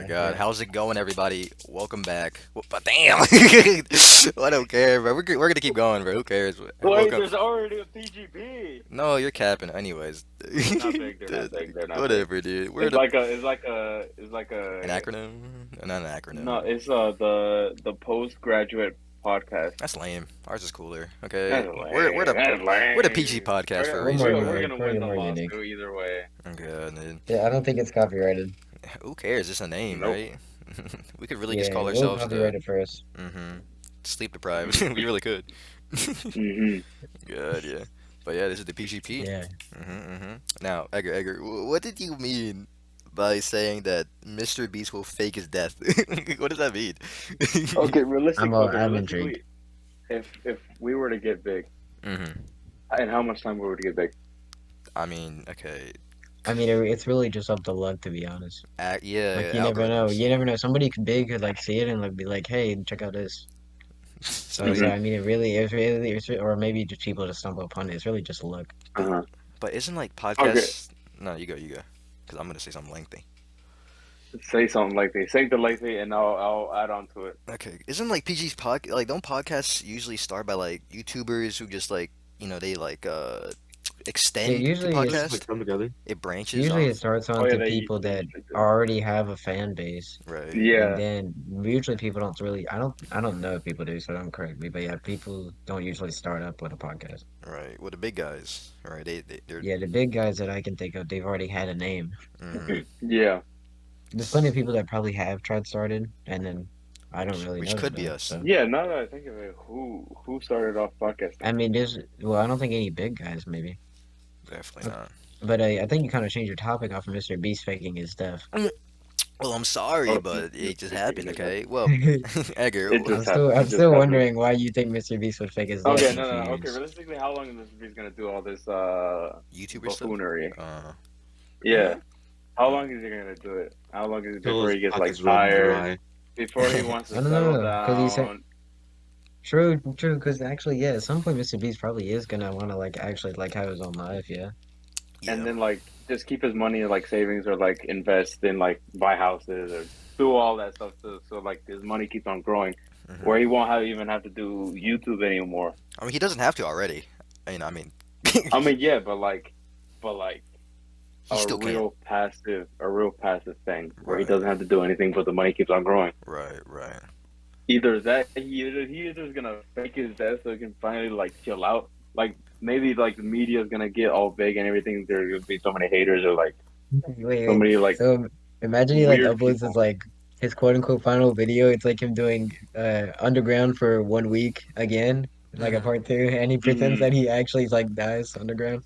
my Yeah, God, yeah. how's it going, everybody? Welcome back. But damn, I don't care, bro. We're gonna keep going, bro. Who cares? Wait, Welcome. there's already a PGP. No, you're capping. Anyways, They're not big. They're not Dude, big. They're not big. whatever, dude. We're It's the like a. It's like a. It's like an a. acronym, not an No, acronym. it's the postgraduate podcast. That's lame. Ours is cooler. Okay, That's we're lame. the That's we're the PG lame. podcast for a we're more reason, We're bro. unique. gonna We're win the more unique. lawsuit either way. Okay, dude. Yeah, I don't think it's copyrighted. Who cares? It's a name, Nope. right? We could really just Yeah, call we'll ourselves copyright the it first. sleep deprived. hmm We really could. hmm Good, yeah. But yeah, this is the PGP. Yeah. Now, Edgar, what did you mean by saying that Mr. Beast will fake his death? What does that mean? Okay, I'm I'm intrigued. realistically, if we were to get big, hmm and how much time we were to get big? I mean, okay, I mean, it's really just up to luck, to be honest. Like yeah, you never know. algorithms. You never know. Somebody big could like see it and like be like, "Hey, check out this." So hmm I mean, or maybe just people just stumble upon it. It's really just luck. But Uh-huh. but isn't like Okay, podcasts? No, you go, because I'm gonna say something lengthy. say something like this. Say the like this, and I'll add on to it. Okay, isn't like PG's like don't podcasts usually start by like YouTubers who just like they like Yeah, extend the usually Let's it's like podcast? come together. It branches usually it off, starts Oh on yeah, to people they that usually do. already have a fan base. right? And Yeah. then usually people don't really I don't know if people do, so don't correct me, but yeah, people don't usually start up with a podcast. Right. Well, the big guys, right? They're Yeah, the big guys that I can think of, they've already had a name. Yeah. There's plenty of people that probably have tried started and then I don't really which know them could be though. us. So Yeah, now that I think of it, who started off podcasting? I mean I don't think any big guys maybe. Definitely Okay. not. But I think you kind of changed your topic off of Mr. Beast faking his death. Well, I'm sorry, Oh, but it just Mr. happened. Faking is that. Okay. Well, Edgar, It just happened. I'm It just still happened. wondering why you think Mr. Beast would fake his death Okay, in a few no. Okay, years. realistically, how long is this he's gonna do all this YouTuber stuff. buffoonery? Uh, Yeah. How uh, long is he gonna do it? How long is it Till before his he gets like pockets run tired? dry. Before he wants to I don't settle know, because he said down? true, because actually, yeah, at some point Mr. Beast probably is gonna want to like actually like have his own life, yeah. And yeah. then like just keep his money in like savings or like invest in like buy houses or do all that stuff so like his money keeps on growing hmm where he won't even have to do YouTube anymore. I mean, he doesn't have to already. I mean, I mean, yeah, but like he still can. a real passive thing where he Right. doesn't have to do anything but the money keeps on growing. Right. Right. Either that he either is gonna fake his death so he can finally like chill out. Like maybe like the media is gonna get all big and everything. There's gonna be so many haters or like so Wait. many like So imagine he like weird uploads his people. like his quote unquote final video. It's like him doing underground for 1 week again, like a hmm part two, and he pretends hmm that he actually like dies underground.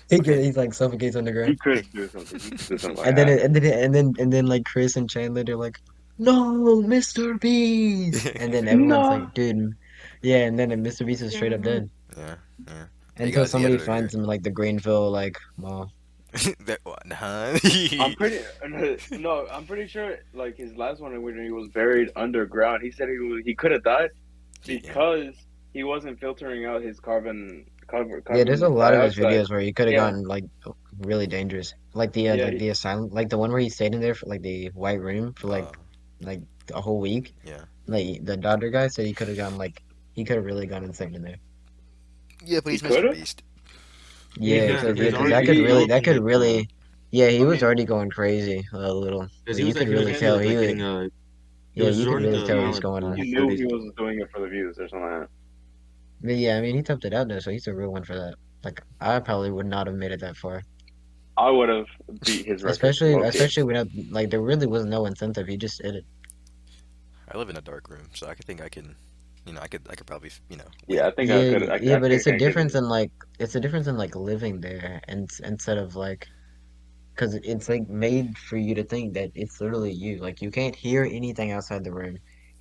He's like suffocates He underground. could do something. He could do something like And then that. like Chris and Chandler, they're like, "No, Mr. Beast!" And then everyone's like, No. "Dude, yeah." And then Mr. Beast is straight up Yeah. dead Yeah. Yeah. Hey until guys, the somebody editor here. finds him like the Greenville like mall. That one, huh? I'm pretty no. I'm pretty sure like his last one when he was buried underground. He said he could have died Yeah. because he wasn't filtering out his Yeah, there's a carbon lot of his dioxide. videos where he could have Yeah, gotten like really dangerous, yeah, like the asylum, like the one where he stayed in there for like the white room for Uh, like a whole week. yeah. Like the doctor guy said he could have gone like he could have really gone insane in there. Yeah, but he he's could Mr. have. Beast. Yeah, Yeah, cause he was because already that developing could his really, yeah, he I was mean, already going crazy a little. because You could he was really and actually tell he like was, getting he yeah, was you could resorting really to tell he's he violence going. he for knew these. he wasn't doing it for the views or something like that. But yeah, I mean, he toughed it out though, so he's a real one for that. Like I probably would not have made it that far, I would have beat his record, low key. especially when like there really was no incentive. He just did it. I live in a dark room, so I could think I can, I could probably, Yeah, win. I think I Yeah, could. yeah, I but could it's a kind of get difference it. in like it's a difference in like living there and instead of like because it's like made for you to think that it's literally you. Like you can't hear anything outside the room.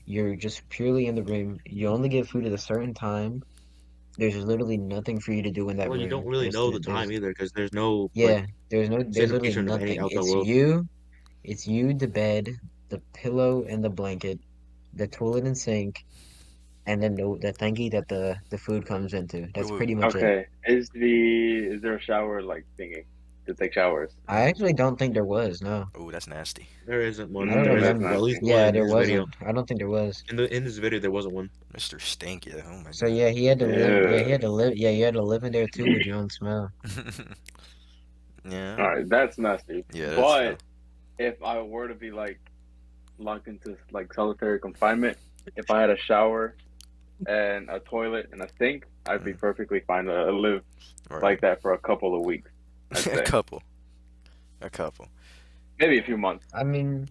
You're just purely in the room. You only get food at a certain time. There's literally nothing for you to do in that Well, you don't room. really know the There's time either because there's no like yeah, there's literally syndication of any nothing. outside world. It's you, the bed, the pillow and the blanket, the toilet and sink, and then the thanky that the food comes into. Wait, That's wait, pretty much it. Okay, is there a shower like thingy? to take showers. I actually don't think there was. No, Oh, that's nasty. There isn't one. I don't There That's isn't. remember. Well, at least nasty. the one Yeah, in there his video. wasn't. I don't think there was. In this video, there wasn't one. Mr. Stanky. Oh my So yeah, god. he had to live. Yeah, he Yeah. had to live. Yeah, you had to live in there too with your own smell. Yeah. All right, that's nasty. Yeah, that's true. But if I were to be like locked into like solitary confinement, if I had a shower and a toilet and a sink, I'd be Mm, perfectly fine to live right. like that for a couple of weeks. I'd A say couple. A couple. maybe a few months. I mean,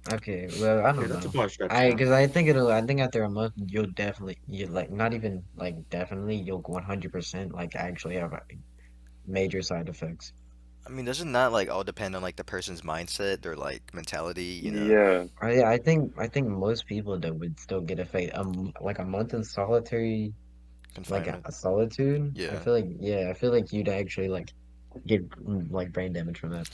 okay, well, I Okay, don't that's a know. far stretch I now. because I think it'll. I think after a month, you'll definitely. You like not even like definitely. You'll 100% like actually have major side effects. I mean, does it not like all depend on like the person's mindset, their like mentality, Yeah, I think most people that would still get a fate like a month in solitary like confinement? a solitude. I Yeah. feel like yeah, I feel like you'd actually like get like brain damage from that.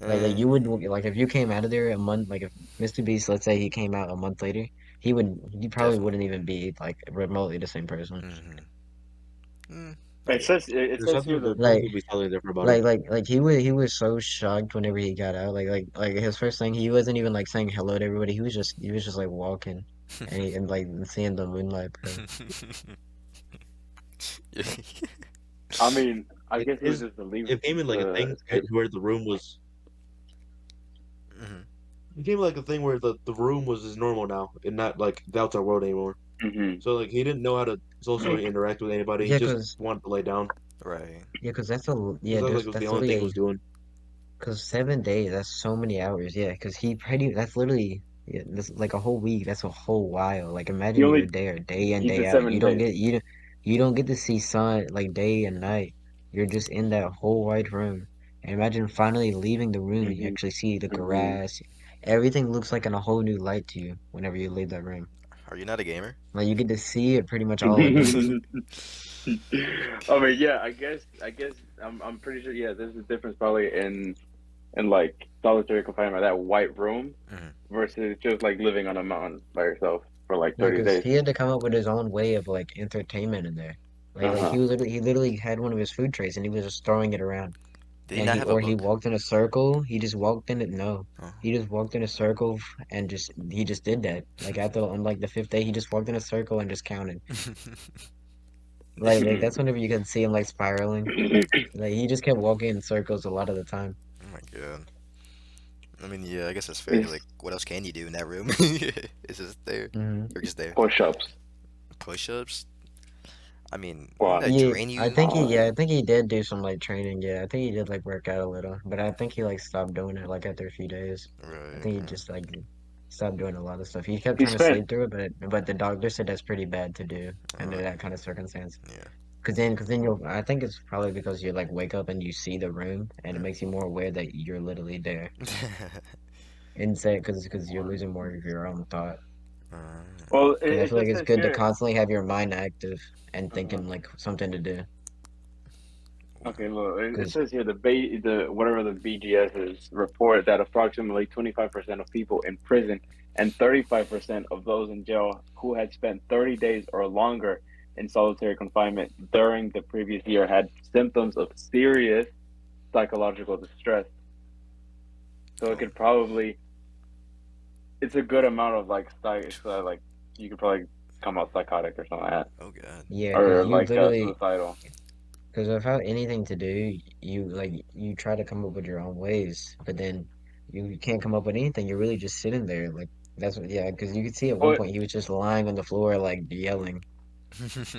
Like Eh, you would like if you came out of there a month like if Mr. Beast, let's say he came out a month later, he probably definitely. wouldn't even be like remotely the same person. Mm-hmm. Mm, I it get says it There's says something. here There's that Like something to be totally different about him. like he was so shocked whenever he got out. Like his first thing he wasn't even like saying hello to everybody. He was just like walking and like seeing the moonlight, bro. it. I mean I It guess he was is. just relieved It came in like a to thing escape. where the room was. Hmm. It came like a thing where the room was just normal now, and not like the outside world anymore. Hmm. So like he didn't know how to socially interact with anybody. He Yeah, just cause wanted to lay down Right. yeah, cause that's a because yeah. that was There's like was the that's only thing he literally was doing. Cause 7 days, that's so many hours. Yeah, cause he pretty, that's literally, yeah, that's like a whole week. That's a whole while. Like He imagine you're only there day in, he day did out. You seven don't days. get, you don't get to see sun like day and night. You're just in that whole white room. And imagine finally leaving the room and you Hmm. actually see the Hmm. grass. Everything looks like in a whole new light to you whenever you leave that room. Are you not a gamer? Like you get to see it pretty much all again. I mean, yeah, I guess I'm pretty sure. Yeah, there's a difference probably in like solitary confinement, that white room Hmm. versus just like living on a mountain by yourself for like Yeah, 30 because days. he had to come up with his own way of like entertainment in there. Like Uh-huh. he literally had one of his food trays and he was just throwing it around. Did he And not he have a or he book? walked in a circle. He just walked in it. No, Oh. he just walked in a circle and he just did that. Like after on like the fifth day, he just walked in a circle and just counted. Like Hmm. that's whenever you can see him like spiraling. Like he just kept walking in circles a lot of the time. Oh my god. I mean, yeah, I guess that's fair. It's Like, what else can you do in that room? It's just there. Hmm. You're just there. push-ups, Push-ups. I mean, wouldn't that squats. Yeah, drain I you? think he yeah I think he did do some like training. Yeah, I think he did like work out a little, but I think he like stopped doing it like after a few days. I Right. think he just like stopped doing a lot of stuff. He kept He trying to spent sleep through it, but the doctor said that's pretty bad to do under Right. that kind of circumstance. Yeah. Cause then you'll, I think it's probably because you like wake up and you see the room and it Mm. makes you more aware that you're literally there. Instead, cause you're losing more of your own thought. well. Cause I It feel like just it's says good to here. constantly have your mind active and Uh-huh. thinking like something to do. Okay, look, it Cause says here the whatever the BGS is report that approximately 25% of people in prison and 35% of those in jail who had spent 30 days or longer in solitary confinement during the previous year had symptoms of serious psychological distress. So it Oh. could probably it's a good amount of like like you could probably come out psychotic or something like that, Oh god. yeah, cause or you like literally, suicidal. cause without anything to do, you try to come up with your own ways, but then you can't come up with anything. You're really just sitting there, like that's what, yeah. Cause you could see at one Put point he was just lying on the floor, like yelling,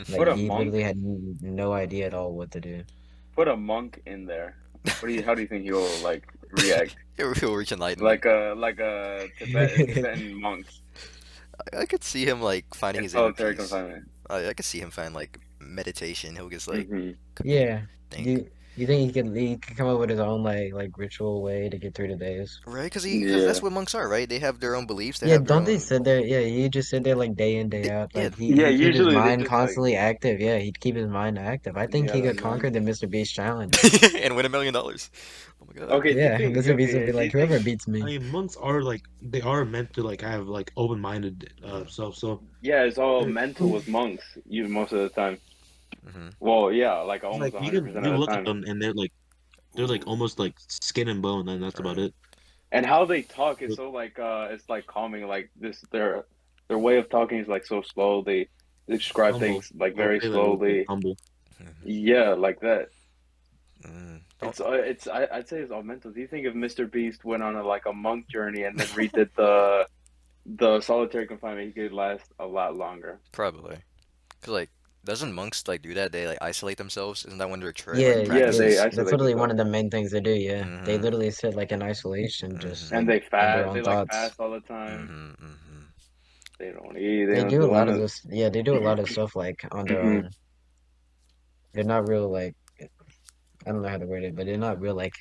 like put a he monk literally had no idea at all what to do. put a monk in there. What do you how do you think he'll like react? He'll reach enlightenment. Like a Tibetan monk I could see him like finding in his inner solitary peace. confinement. I could see him find like meditation. He'll just like Hmm. Yeah. think. You think he could come up with his own like ritual way to get through the days? Right, because that's Yeah, what monks are, right? They have their own beliefs. They Yeah, have their don't they own. sit there? Yeah, he just sit there like day in, day out. Yeah, Like he yeah. he keep his Usually they mind just like constantly active. Yeah, he'd keep his mind active. I think yeah, he the could monk. conquer the Mr. Beast challenge. and win $1 million. Oh my god. Okay, do you Yeah, think? Mr. Beast would Okay, be do like, you think? whoever beats I me. mean, monks are like they are meant to like have like open-minded Hmm. stuff. So Yeah, it's all like, mental with monks. You most of the time. Hmm. Well, yeah, like it's almost like 100% you of the look at time. them and they're like They're like Ooh, almost like skin and bone, and that's about right. it. And how they talk is They're so like it's like calming. Like this, their way of talking is like so slow. They describe humble. things like I would very say that they're slowly. humble. Yeah, like that. Don't. I'd say it's all mental. Do you think if Mr. Beast went on like a monk journey and then redid the solitary confinement, he could last a lot longer? Probably. Cause like, doesn't monks like do that? They like isolate themselves. Isn't that one of their like Yeah, Yeah, they practices? that's isolate literally one themselves. of the main things they do. Yeah, they Mm-hmm. literally sit like in isolation, just Mm-hmm. And like they in their fast. own They like thoughts. fast all the time. Mm-hmm. Mm-hmm. They don't eat. They They don't do a do lot of none this. Yeah, they do a lot of stuff like on their of. own. They're not real like I don't know how to word it, but they're not real like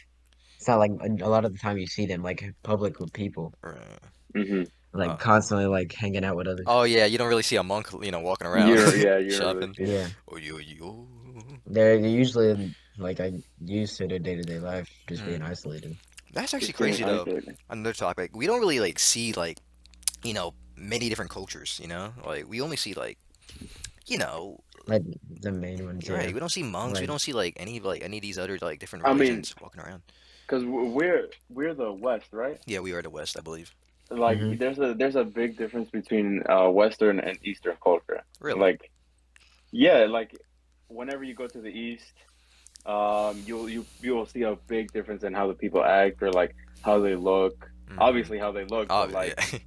it's not like a lot of the time you see them like public with people, Right. Hmm. like Uh, constantly like hanging out with others. oh yeah, you don't really see a monk, walking around You don't really shopping. see them. Yeah, Oh you. they're usually like I used to their day-to-day life just being Hmm. isolated. That's actually Just being crazy though. isolated. Another topic. We don't really like see like many different cultures. Like we only see like you know Like the main ones, right. yeah. We don't see monks. We Like don't see like any of these other like different I mean, religions walking around. because we're the West, right? Yeah, we are the West, I believe. Like hmm there's a big difference between Western and Eastern culture. Really. Like yeah, like whenever you go to the East, you'll see a big difference in how the people act or like how they look. Mm-hmm. Obviously how they look, Oh but yeah. like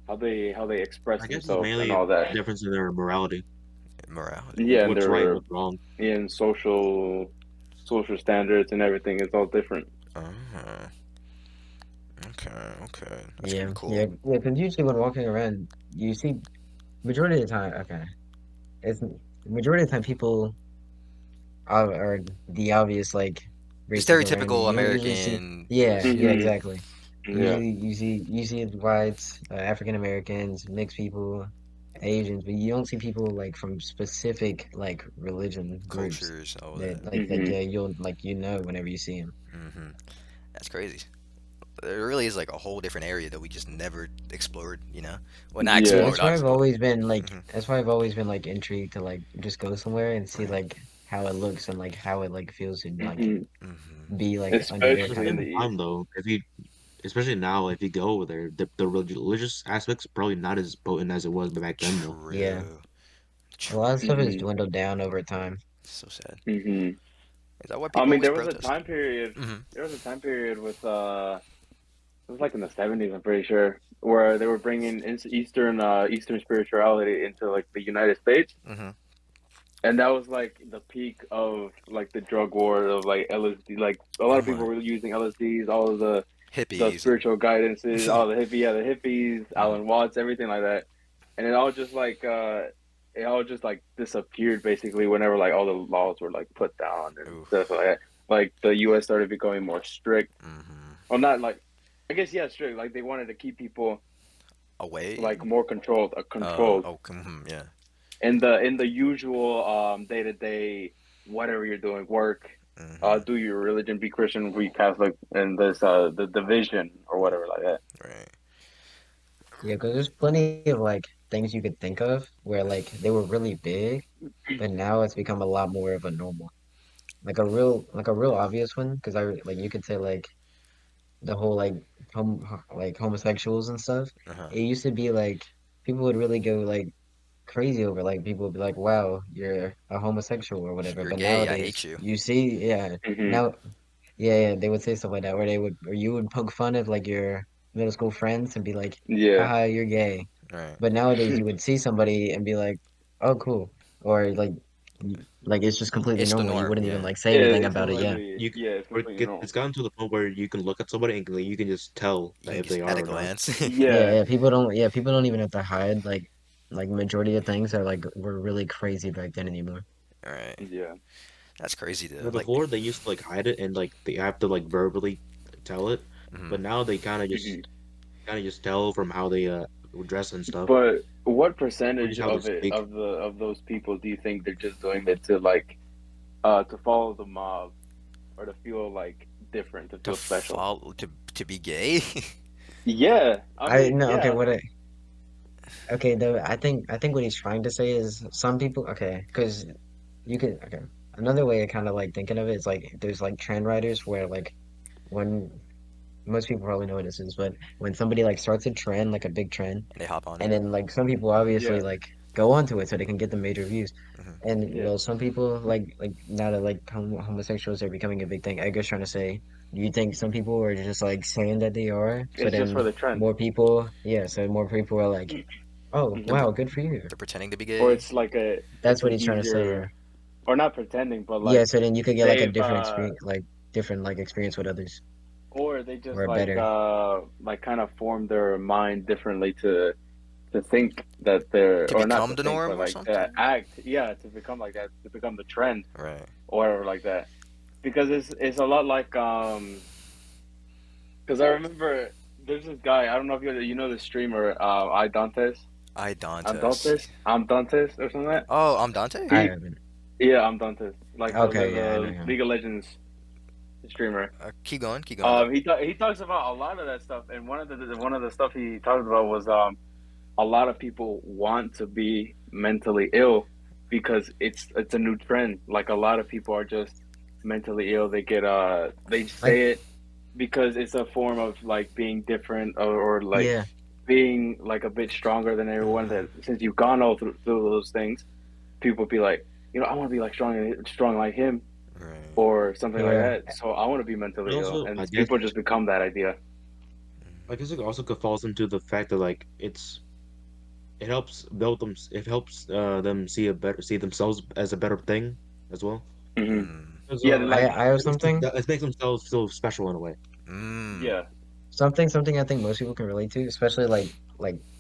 how they express I guess it's themselves and mainly all that. difference in their morality, Morality. Yeah, and what's right, their what's wrong. in social standards and everything is all different. Uh-huh. Okay. Okay. That's yeah, pretty cool. yeah, yeah. Because usually when walking around, you see majority of the time. Okay, it's majority of the time people are the obvious like The races around you. stereotypical You don't usually see. American. Yeah, yeah, Hmm. exactly. Yeah. Usually, you see whites, African Americans, mixed people, Asians, but you don't see people like from specific like religion groups Cultures, all that. that Hmm. yeah you'll like whenever you see them. Hmm. That's crazy. There really is like a whole different area that we just never explored. Well, not Yeah, Yeah. explored, that's why I've obviously, but. always been like Hmm. like intrigued to like just go somewhere and see Right. like how it looks and like how it like feels and like Hmm. Hmm. be like under At their the Especially kind in of the same East. time, though, if you, especially now, if you go over there, the religious aspect's probably not as potent as it was back then, though. yeah. True. A lot of stuff has True. Hmm. dwindled down over time. So sad. Hmm. Is that why I people mean, always there was a protest? time period. Hmm. There was a time period with it was like in the 70s, I'm pretty sure, where they were bringing Eastern spirituality into like the United States, Hmm. and that was like the peak of like the drug war of like LSD. Like a lot Oh of people my. were using LSDs, all of the Hippies and. spiritual guidances, all the hippies, Mhm. Alan Watts, everything like that, and it all just like disappeared basically whenever like all the laws were like put down and stuff like Oof. that. Like the U.S. started becoming more strict. Hmm. Well, not like I guess yeah, strict. Like they wanted to keep people Away. like more controlled, Oh. Yeah. in the usual day to day whatever you're doing work. Hmm. Do your religion, be Christian, be Catholic, and this the division or whatever like that. Right. Yeah, because there's plenty of like things you could think of where like they were really big, but now it's become a lot more of a normal. Like a real obvious one, because like you could say like the whole like like homosexuals and stuff. Uh-huh. It used to be like people would really go like crazy over like people would be like, "Wow, you're a homosexual" or whatever. You're But gay. I hate nowadays, you. you see, yeah, Hmm. now yeah, they would say stuff like that, where or you would poke fun of like your middle school friends and be like, Yeah. "Haha, you're gay." Right. But nowadays, you would see somebody and be like, "Oh, cool," or like it's just completely It's the normal. You norm. wouldn't even Yeah. like say anything It's about it. Yeah, Like completely you, yeah, it's or completely normal. it's gotten to the point where you can look at somebody and like, you can just tell You that can if just they at are a or not. glance. yeah, Yeah. yeah. People don't even have to hide like majority of things are like were really crazy back then anymore. All right. Yeah. That's crazy Where though. Like. before they used to like hide it and like they have to like verbally tell it, Hmm. but now they Hmm. kind of just tell from how they dress and stuff, But what or percentage just how they of it speak. of those people do you think they're just doing it to like to follow the mob or to feel like different, to To feel special? follow to be gay. Yeah. I I mean, no okay. yeah. Okay, though I think what he's trying to say is some people okay, because you could okay. another way of kind of like thinking of it is like there's like trend writers where like when most people probably know what this is, but when somebody like starts a trend, like a big trend, They hop on and it. then like some people obviously Yeah, like go onto it so they can get the major views. Hmm. And yeah. well, some people like now that like homosexuals are becoming a big thing, Edgar's trying to say, do you think some people are just like saying that they are, so It's just then for the trend. more people, yeah, so more people are like, oh They're Hmm. pre- wow, good for you. they're pretending to be Or gay. it's like a, That's it's what an he's trying to say, yeah. easier, or not pretending, but Yeah, like so then you could get like a they've different experience, like different like experience with others or they just or better. like kind of form their mind differently to think that they're, To or not become to the think, norm but or like to something. act, yeah, to become like that, to become the trend Right. or whatever like that. Because it's a lot like because I remember there's this guy, I don't know if you know the streamer I Dantes. I I'm Dantes. Dantes. I'm Dantes or something like that. Oh, I'm Dante. I He haven't. Yeah, I'm Dantes. Like Okay, yeah, I know the him. League of Legends streamer. Keep going. Keep going though. He talks about a lot of that stuff, and one of the stuff he talked about was a lot of people want to be mentally ill because it's a new trend. Like a lot of people are just mentally ill. They get they Like, say it because it's a form of like being different, or like yeah, being like a bit stronger than everyone. Hmm. That since you've gone all through those things, people be like, you know, I want to be like strong like him Right. or something like yeah, that. So I want to be But mentally ill, also, and people just become that idea. I guess it also could falls into the fact that like it helps build them. It helps them see themselves as a better thing as well. Hmm. Mm. Because Yeah, I like I have it makes something. it makes themselves feel special in a way. Mm. yeah. Something I think most people can relate to, especially like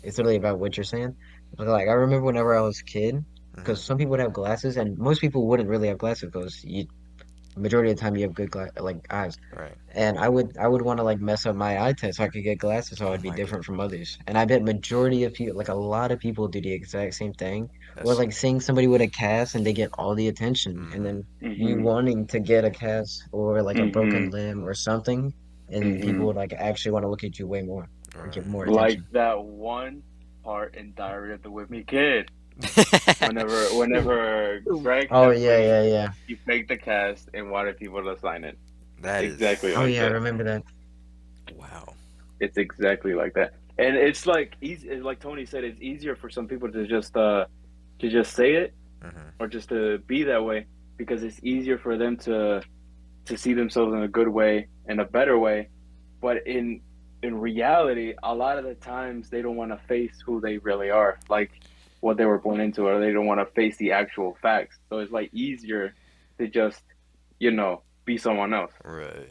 it's literally about what you're saying. But like I remember whenever I was a kid, Hmm. because some people would have glasses, and most people wouldn't really have glasses because you majority of the time you have good like eyes. Right. And I would want to like mess up my eye test so I could get glasses so Oh I'd be my god. different from others. And I bet majority of people, like a lot of people, do the exact same thing. Or That's. like seeing somebody with a cast and they get all the attention, and Hmm. then you Hmm. wanting to get a cast or like a broken Hmm. limb or something, and people Hmm. would like actually want to look at you way more or get more Like attention. that one part in Diary of the Whippy Kid. Right. Whenever Greg Oh yeah, Hemsworth yeah, yeah. he faked the cast and wanted people to sign it. That Exactly Oh is. like yeah, I that. remember that. Wow. It's exactly like that. And it's like easy, like Tony said, it's easier for some people to just say it Hmm. or just to be that way because it's easier for them to see themselves in a good way and a better way. But in reality, a lot of the times they don't want to face who they really are, like what they were born into, or they don't want to face the actual facts. So it's like easier to just, be someone else. Right.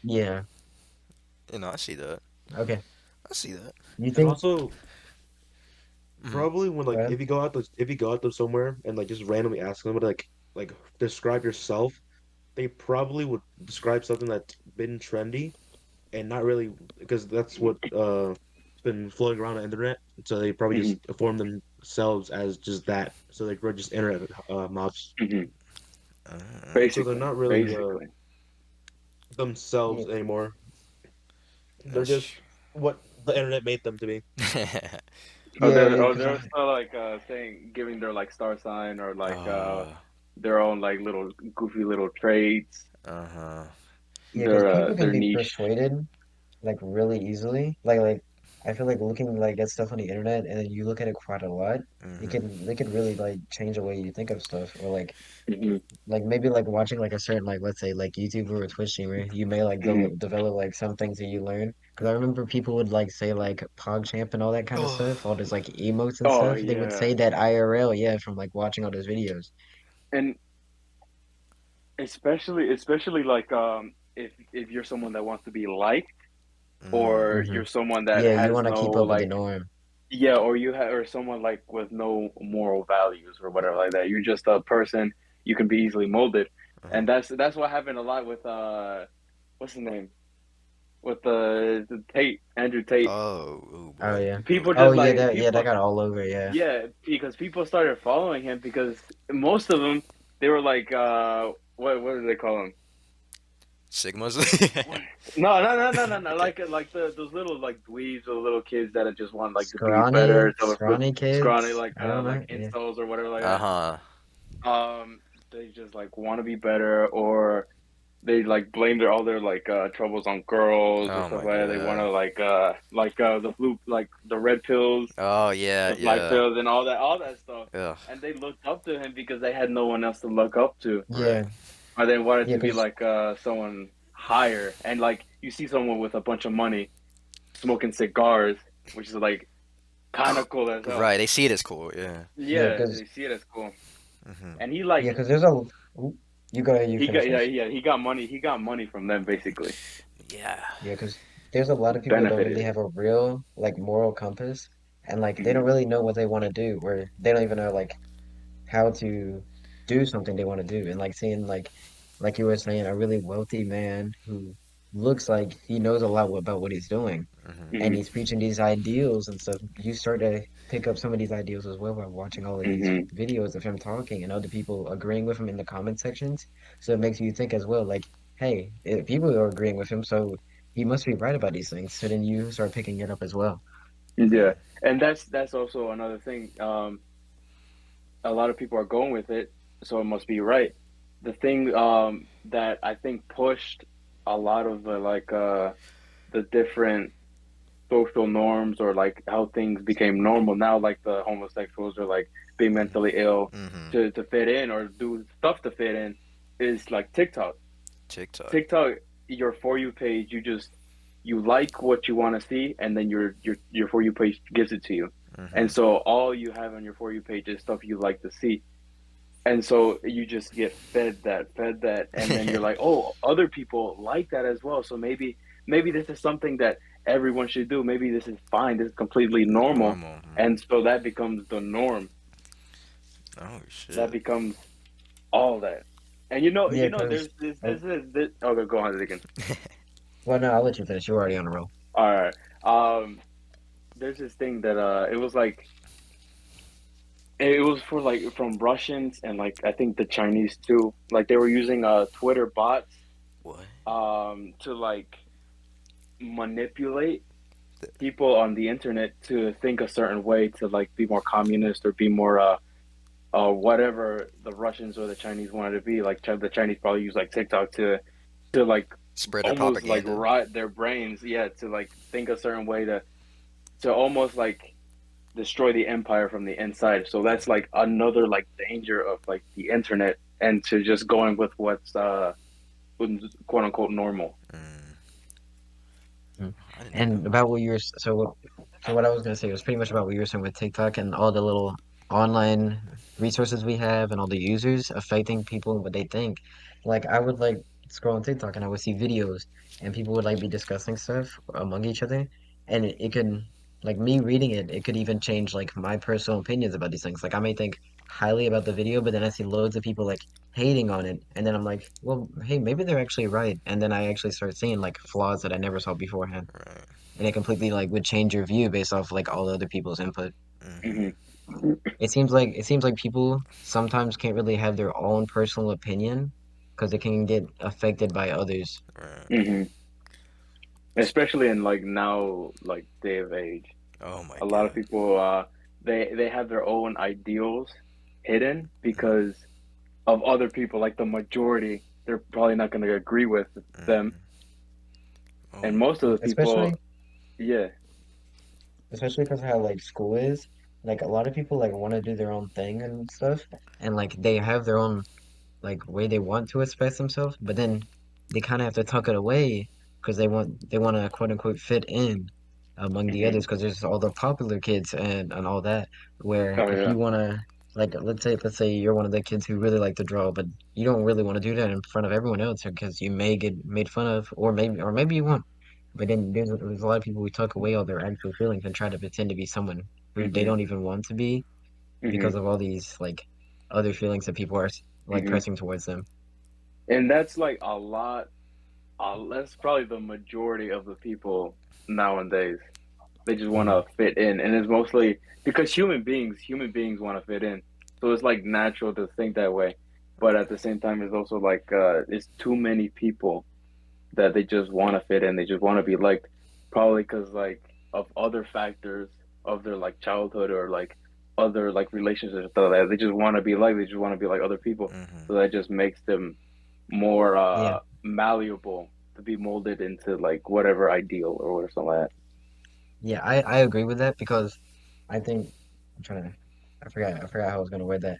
Yeah. I see that. Okay. I see that. You And think? also, Hmm. probably when Go like ahead. if you go out to somewhere and like just randomly ask somebody like describe yourself, they probably would describe something that's been trendy and not really because that's what been floating around the internet. So they probably Hmm. just form themselves as just that. So they're just internet mobs. Hmm. Uh, So they're Basically, not really basically. Yeah. themselves anymore. They're that's. just what the internet made them to be. Yeah, yeah, because They're also like saying, giving their like star sign or like uh. their own like little goofy little traits, Uh-huh. yeah, because people can their be niche. persuaded like really easily. Like I feel like looking like at stuff on the internet and then you look at it quite a lot, Hmm. they could really like change the way you think of stuff. Or Hmm. like maybe like watching like a certain like let's say like YouTuber or Twitch streamer, you may like Hmm. develop like some things that you learn. Because I remember people would like say like PogChamp and all that kind of Oh. stuff, all those like emotes and Oh stuff. They would yeah, say that IRL, yeah, from like watching all those videos. and especially like if you're someone that wants to be liked, Mm. or Hmm. you're someone that Yeah, you has want to no keep up with the like, norm. yeah, or or someone like with no moral values or whatever like that. You're just a person. You can be easily molded, Uh-huh. and that's what happened a lot with what's his name, with the Tate, Andrew Tate. Oh Oh boy. yeah. Oh People Oh just boy. yeah, like that people, got all over, yeah. yeah, because people started following him because most of them, they were like what do they call them? Sigmas. What? No, no, no, no, no, no. Like those little like dweebs or little kids that just want like to be better. So Scrawny scrawny kids. I don't know. like Yeah. incels or whatever like that. Uh-huh. they just like want to be better, or they like blame all their like troubles on girls or Oh stuff my like that. They want god. to like the blue, like the red pills, Oh yeah, the black yeah. pills, and all that stuff. Ugh. And they looked up to him because they had no one else to look up to, Right. Yeah, or they wanted yeah, to be because like someone higher. And like you see someone with a bunch of money smoking cigars, which is like kind of cool as hell. Right. They see it as cool. Yeah. yeah, Yeah, because they see it as cool. Mhm. And he yeah, like because there's a. Ooh, you go ahead, you he got, finish yeah, first. yeah, he got money. He got money from them basically. Yeah. Yeah, because there's a lot He of people that don't benefited really it. have a real like moral compass, and like they don't Hmm. really know what they want to do, or they don't even know like how to do something they want to do. And like seeing like you were saying, a really wealthy man who looks like he knows a lot about what he's doing, Mhm. and Hmm. he's preaching these ideals and stuff. You start to pick up some of these ideals as well by watching all of these Hmm. videos of him talking and other people agreeing with him in the comment sections. So it makes you think as well, like, hey, if people are agreeing with him, so he must be right about these things. So then you start picking it up as well. Yeah, Mhm. and that's also another thing. A lot of people are going with it, so it must be right. The thing that I think pushed a lot of the different social norms, or like how things became normal now, like the homosexuals, or like being mentally ill Mhm. to fit in or do stuff to fit in, is like TikTok. TikTok. TikTok, your For You page, you like what you want to see, and then your For You page gives it to you. And Mhm. so all you have on your For You page is stuff you like to see. And so you just get fed that, and then you're like, oh, other people like that as well. So maybe this is something that everyone should do. Maybe this is fine. This is completely normal. Normal. And so that becomes the norm. Oh That shit. becomes all that. And Yeah, because, this. Okay, go on again. well, no, I'll let you finish. You're already on a roll. All right. There's this thing that it was like it was for like from Russians and like I think the Chinese too. Like they were using Twitter bots What? to like manipulate people on the internet to think a certain way, to like be more communist or be more whatever the Russians or the Chinese wanted to be. Like the Chinese probably use like TikTok to like Spread their almost like propaganda. rot their brains, yeah, to like think a certain way to almost like destroy the empire from the inside. So that's like another like danger of like the internet, and to just going with what's quote unquote normal. Mm. Mm. I did not know And that. about what you were so what I was gonna say was pretty much about what you were saying with TikTok and all the little online resources we have and all the users affecting people and what they think. Like I would like scroll on TikTok and I would see videos and people would like be discussing stuff among each other, and it could, like me reading it, it could even change like my personal opinions about these things. Like I may think highly about the video, but then I see loads of people like hating on it, and then I'm like, well, hey, maybe they're actually right, and then I actually start seeing like flaws that I never saw beforehand, Right. and it completely like would change your view based off like all the other people's input. Mhm. Hmm. It seems like people sometimes can't really have their own personal opinion because it can get affected by others. Right. Hmm. Especially in like now, like day of age, Oh my a lot of god. people they have their own ideals hidden because Mhm. of other people, like the majority. They're probably not going to agree with them, Mhm. Oh and my most of the god. people, Especially yeah. especially because how like school is. Like a lot of people like want to do their own thing and stuff, and like they have their own like way they want to express themselves, but then they kind of have to tuck it away because they want to quote unquote fit in among the Hmm. others because there's all the popular kids and all that. Where Oh if yeah. you want to, like, let's say you're one of the kids who really like to draw, but you don't really want to do that in front of everyone else because you may get made fun of, or maybe you won't. But then there's a lot of people who tuck away all their actual feelings and try to pretend to be someone who they Hmm. don't even want to be Hmm. because of all these like other feelings that people are like Hmm. pressing towards them. And that's like a lot. That's probably the majority of the people nowadays. They just want Mhm. to fit in, and it's mostly because human beings want to fit in. So it's like natural to think that way. But at the same time, it's also like it's too many people that they just want to fit in. They just want to be liked, probably because like of other factors of their like childhood, or like other like relationships and stuff like that. They just want to be like, they just want to be like other people. Mm-hmm. So that just makes them more Yeah, malleable to be molded into like whatever ideal or whatever something like yeah, I agree with that because I think I'm trying to I forgot how I was gonna word that.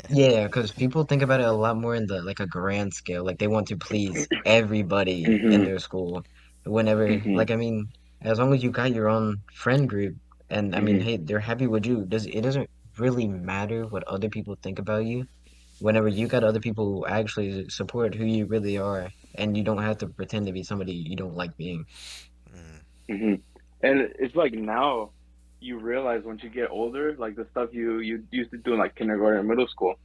Yeah, because people think about it a lot more in the like a grand scale. Like they want to please that. everybody in their school. Whenever, Hmm. like I mean, as long as you got your own friend group, and I mean, Hmm. hey, they're happy with you. It doesn't really matter what other people think about you. Whenever you got other people who actually support who you really are, and you don't have to pretend to be somebody you don't like being. Mm-hmm. Hmm. And it's like now you realize once you get older, like the stuff you used to do in like kindergarten and middle school,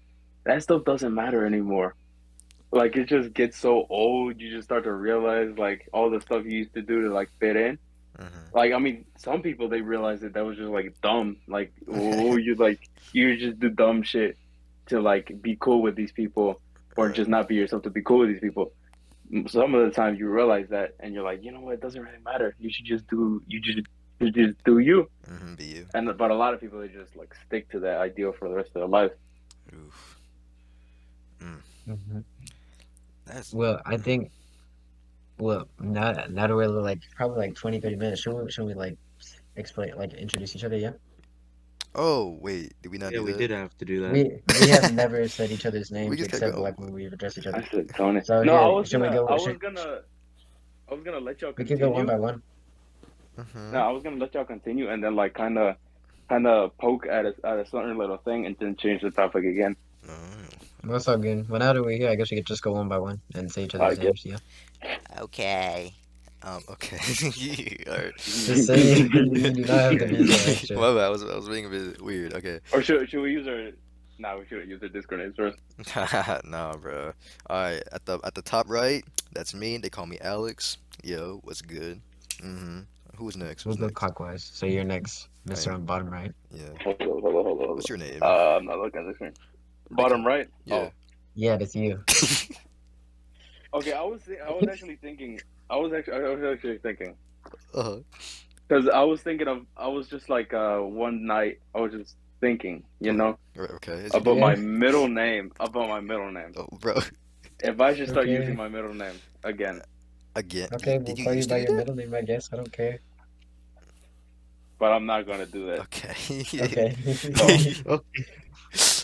that stuff doesn't matter anymore. Like it just gets so old, you just start to realize like all the stuff you used to do to like fit in. Like I mean, some people they realize that that was just like dumb. Like, oh, Mm-hmm. you just do dumb shit to like be cool with these people, or Right. just not be yourself to be cool with these people. Some of the times you realize that, and you're like, you know what, it doesn't really matter. You just do you. Mm-hmm. Be you. And but a lot of people they just like stick to that ideal for the rest of their life. Oof. Mm. Hmm. That's. Well, I Mm. think, well, not that we're like probably like 20, 30 minutes. Should we like explain, like introduce each other? Yeah. Oh wait, did we not Yeah, do we that? did have to do that. We have never said each other's We names just kept except going. like when we address each other. I said, Tony. So No, here, should we go? I was gonna let y'all We could go one continue. by one. No, Mm-hmm. I was gonna let y'all continue, and then like kind of poke at a certain little thing, and then change the topic again. Oh. Well, that's all good. Well, now that we're here, I guess we could just go one by one and say each I other's guess. names. Yeah. Okay. Okay. All right. Just say you do not have to be so extra. My bad. I was being a bit weird. Okay. Or should we use our? Nah, we shouldn't use our Discord names first. Nah, bro. All right. At the top right, that's me. They call me Alex. Yo, what's good? Mm-hmm. Who's next? We'll Who's go next? clockwise. So you're next, I Mr. am. on bottom right. Yeah. Hold What's on. your name? I'm not looking at the screen. They call. Bottom right. Yeah. Oh, Yeah, that's you. okay. I was actually thinking. I was actually thinking Uh-huh. because I was just like one night I was just thinking, you Okay. know, Right, okay. As you about do. Okay. my middle name. Oh, bro. If I should start using Okay. my middle name again, Again. Okay. Did We'll you call you used to by do your that? middle name, I guess. I don't care. but I'm not gonna do that. Okay. Okay. So Oh,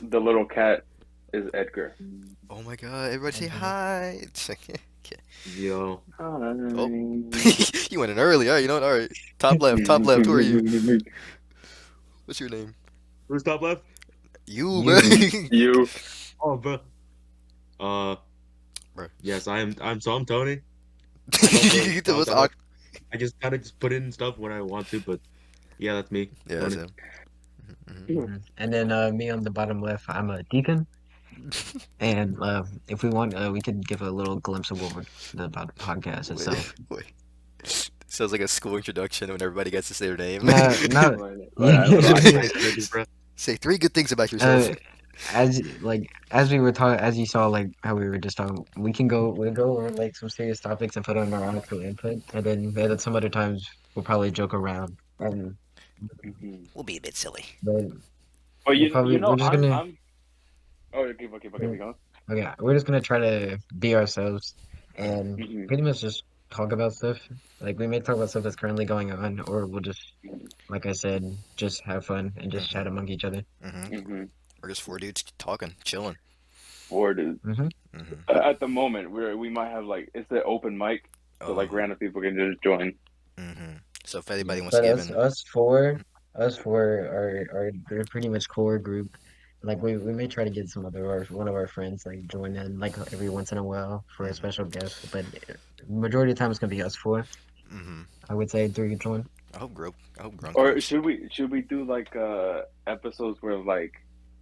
the little cat is Edgar. Oh my God! Everybody say Okay. hi. It's like, okay. yo. Oh, Hi. you went in early. All right. You know what? All right. Top left. Top left. Who are you? What's your name? Who's top left? You, bro. You. You. Oh, bro. Uh, Bro. yes, I'm Tony. I don't really talk What's that much. awkward? I just kind of just put in stuff when I want to, but yeah, that's me, Yeah, that's Tony. him. Hmm. Mhm. And then me on the bottom left, I'm a deacon. And if we want, we could give a little glimpse of what we're about the podcast itself. Wait. Sounds like a school introduction when everybody gets to say their name. No, not Like, What yeah. exercise should I do, bro? Say three good things about yourself. Uh, as we were talking, as you saw, like how we were just talking, we'll go over like some serious topics and put on our actual input, and then some other times we'll probably joke around. mhm. We'll be a bit silly. But But we're you know, just gonna I'm. Oh, keep we're, going. okay, we're just gonna try to be ourselves and Hmm. pretty much just talk about stuff. Like we may talk about stuff that's currently going on, or we'll just, like I said, just have fun and just Hmm. chat among each other. Hmm. Hmm. We're just four dudes talking, chilling. Or dude, Hmm. Hmm. at the moment we might have like it's an open mic, so like Oh. random people can just join. Hmm. So if Yeah, anybody wants to but give in. us four are the pretty much core group. Like we may try to get some other our one of our friends like join in like every once in a while for a Hmm. special guest, but majority of the time it's gonna be us four. Hmm. I would say through each one. I hope Grunk Or comes. should we do like episodes where like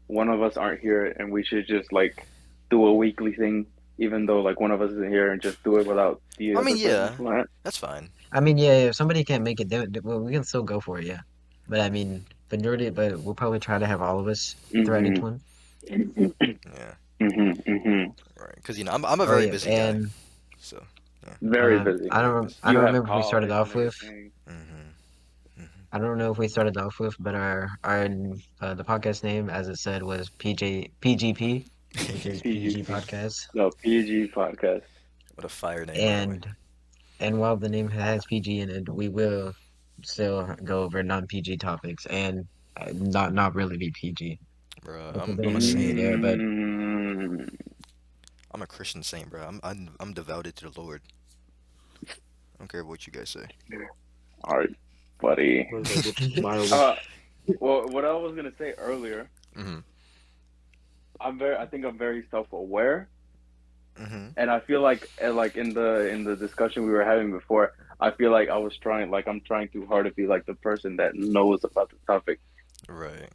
one of us aren't here and we should just like do a weekly thing, even though like one of us isn't here, and just do it without the I mean, other person. yeah, Right? that's fine. I mean, yeah, if somebody can't make it, well, we can still go for it, yeah. But I mean, but we'll probably try to have all of us throughout each Mm-hmm. one. Yeah, Mm-hmm. Mm-hmm. right. Because I'm a Oh very yeah, busy guy, and so yeah, Very busy. very busy. I You don't have remember if we started college and off with. everything. Hmm. Hmm. I don't know if we started off with, but our the podcast name, as it said, was PGP, which is PG PGP. Podcast, No, PG podcast. What a fire name, by the way. and and while the name has PG in it, we will still go over non-PG topics and not really be PG. Bro, It's a bit I'm a of gray saint. there, but Mm, I'm a Christian saint, bro. I'm devoted to the Lord. I don't care what you guys say. all right, buddy. But it's like with mild. Uh, well, what I was gonna say earlier, Hmm. I think I'm very self-aware, Hmm. and I feel like in the discussion we were having before, I feel like I'm trying too hard to be like the person that knows about the topic. Right.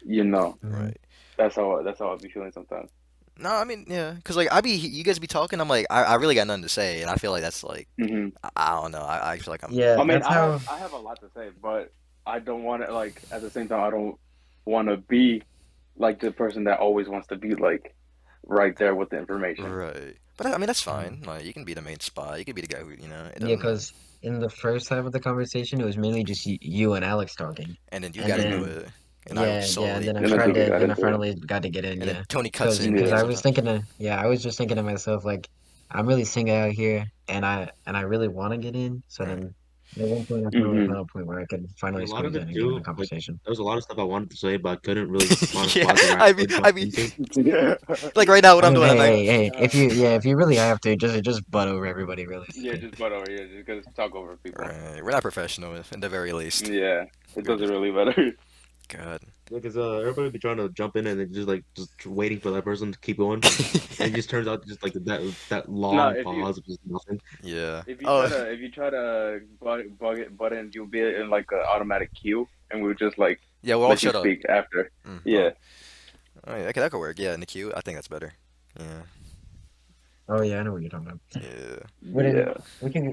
You know, Mhm. Right. that's how I be feeling sometimes. No, I mean, yeah, cause like you guys be talking. I'm like, I really got nothing to say, and I feel like that's like, Hmm. I don't know. I feel like I'm. Yeah, I mean, that's how. I have a lot to say, but I don't want to like at the same time I don't want to be like the person that always wants to be like right there with the information. Right. But I mean, that's Mhm. fine. Like, you can be the main spy. You can be the guy who, it Yeah, doesn't matter. because in the first half of the conversation, it was mainly just you and Alex talking, And then you and got into Hmm. then it, and I yeah, and solely then I And I tried think we contribute. to, got then I into it. finally got to get in, And then yeah, Tony cuts because in because Yeah. I every was time. thinking I was just thinking to myself like, I'm really single out here, and I really want to get in, so Right. then at one point I finally Hmm. found a point where I could And finally a lot of squeeze it in and get in the too, like conversation. there was a lot of stuff I wanted to say, but I couldn't really find a Yeah. spot where I I mean, could jump I mean, into. Yeah. like right now, what I I'm mean, doing, hey, I'm like, hey, hey, if you yeah, if you really have to, just butt over everybody, Yeah, realistically. just butt over. Yeah, just gonna talk over people. right, we're not professional, at the very least. Yeah, it We're doesn't just really matter. God. Because everybody be trying to jump in and then just like just waiting for that person to keep going, and it just turns out just like that No, long pause of just nothing. Yeah. if you Oh, try to bug in, you'll be in like an automatic queue, and we'll just like yeah. We'll all let you shut up. speak after. Oh. Yeah, Oh, yeah, that could work. Yeah, in the queue, I think that's better. Yeah. Oh yeah, I know what you're talking about. Yeah. But then yeah.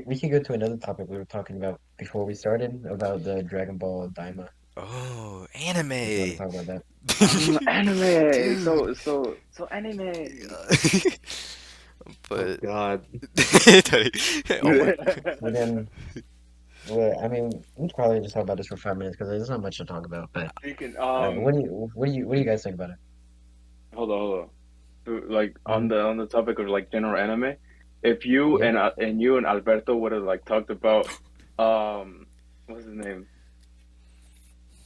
we can go to another topic we were talking about before we started about the Dragon Ball Daima. Oh, If you want to anime. talk about that. Anime. Dude. So anime. Oh But God, oh my. But then, well, I mean, we could probably just talk about this for 5 minutes because there's not much to talk about. But Speaking what do you guys think about it? hold on. So, like Hmm. on the topic of like general anime, if you Yeah, and you and Alberto would have like talked about um what's his name?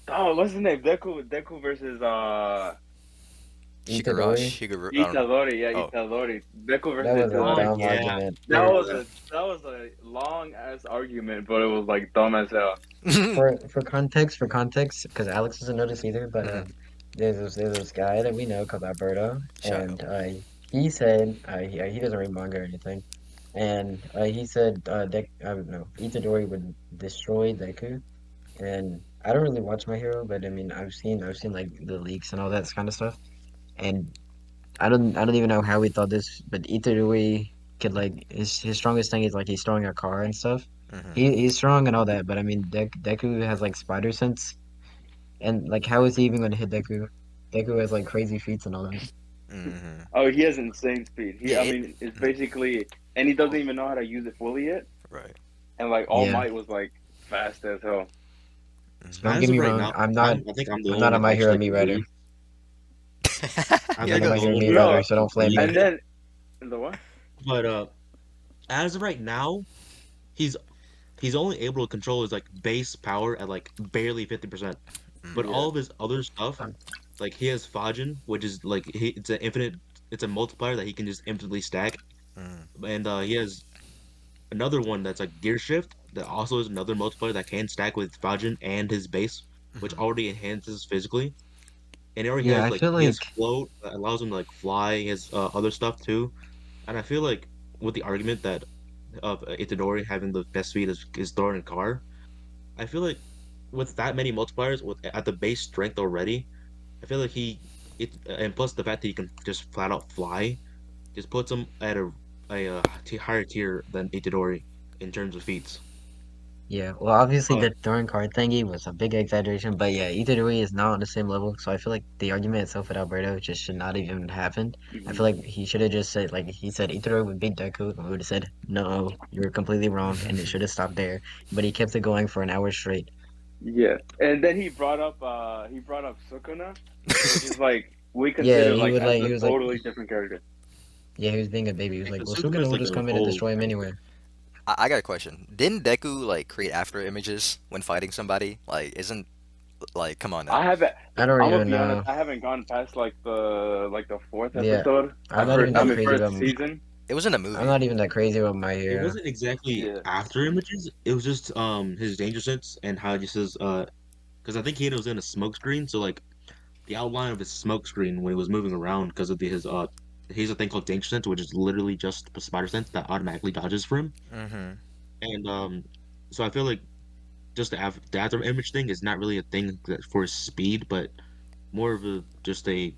Oh, what's his name? Deku versus Itadori. Shigeru, I don't know. Itadori. Yeah, Oh, Itadori. Deku That versus was a oh Itadori. dumb yeah, argument. there. That was a long ass argument, but it was like dumb as hell. For context, because Alex doesn't notice either. But Mhm. there's this guy that we know called Alberto, Shout and out. he said he doesn't read manga or anything, and he said no, Itadori would destroy Deku. And I don't really watch My Hero, but I mean, I've seen like the leaks and all that kind of stuff. And I don't even know how we thought this, but Itadori could like his strongest thing is like he's throwing a car and stuff. Mhm. He's strong and all that, but I mean, Deku has like spider sense, and like how is he even going to hit Deku? Deku has like crazy feats and all that. Mhm. Oh, he has insane speed. Yeah. I mean, it's Mhm. basically, and he doesn't even know how to use it fully yet. Right. And like All Yeah, Might was like fast as hell. Mhm. don't As get of me right wrong. now, I'm not I think I'm the I'm only not one a that My Hero actually me like, writer. agrees. I I'm Yeah, not think a I'm My go. the Hero only me one that No, writer, so actually don't flame me. and agrees. then the what? But as of right now, he's he's only able to control his like base power at like barely 50%. But Mhm. Yeah. all of his other stuff, like he has Fajin, which is like it's an infinite, it's a multiplier that he can just infinitely stack. Mhm. And he has another one that's like Gear Shift that also is another multiplier that can stack with Fajin and his base, which Mhm. already enhances physically. And he already Yeah, has I like feel he has like float that allows him to like fly. He has other stuff too. And I feel like with the argument that of Itadori having the best speed is throwing a car, I feel like with that many multipliers with at the base strength already, I feel like and plus the fact that he can just flat out fly just puts him at a higher tier than Itadori in terms of feats. yeah, well, obviously But the throwing card thingy was a big exaggeration, but yeah, Itadori is not on the same level, so I feel like the argument itself with Alberto just should not even happen. I feel Hmm. like he should have just said, like, he said Itadori would beat Deku, and we would have said, no, you're completely wrong, and it should have stopped there. But he kept it going for an hour straight. Yeah, and then he brought up Sukuna, which is like we Yeah, consider he like would as like a he was like totally different character. yeah, he was being a baby. He was Yeah, like, because well, Sukuna Suguna is will like just a come in and whole. destroy him anyway. I got a question. Didn't Deku like create after images when fighting somebody? Like, isn't like, come on now. I haven't. I don't I'm gonna even be honest. know. I haven't gone past like the fourth Yeah, episode. I'm not even I that mean, crazy first about. season. It was in a I'm movie. not even that crazy about My It Hero. wasn't exactly Yeah. after images. It was just his danger sense and how he says because I think he was in a smoke screen, so like the outline of his smoke screen when he was moving around because of his he has a thing called danger sense, which is literally just a spider sense that automatically dodges for him. Mm-hmm. And so I feel like just the after image thing is not really a thing that for his speed, but more of a just a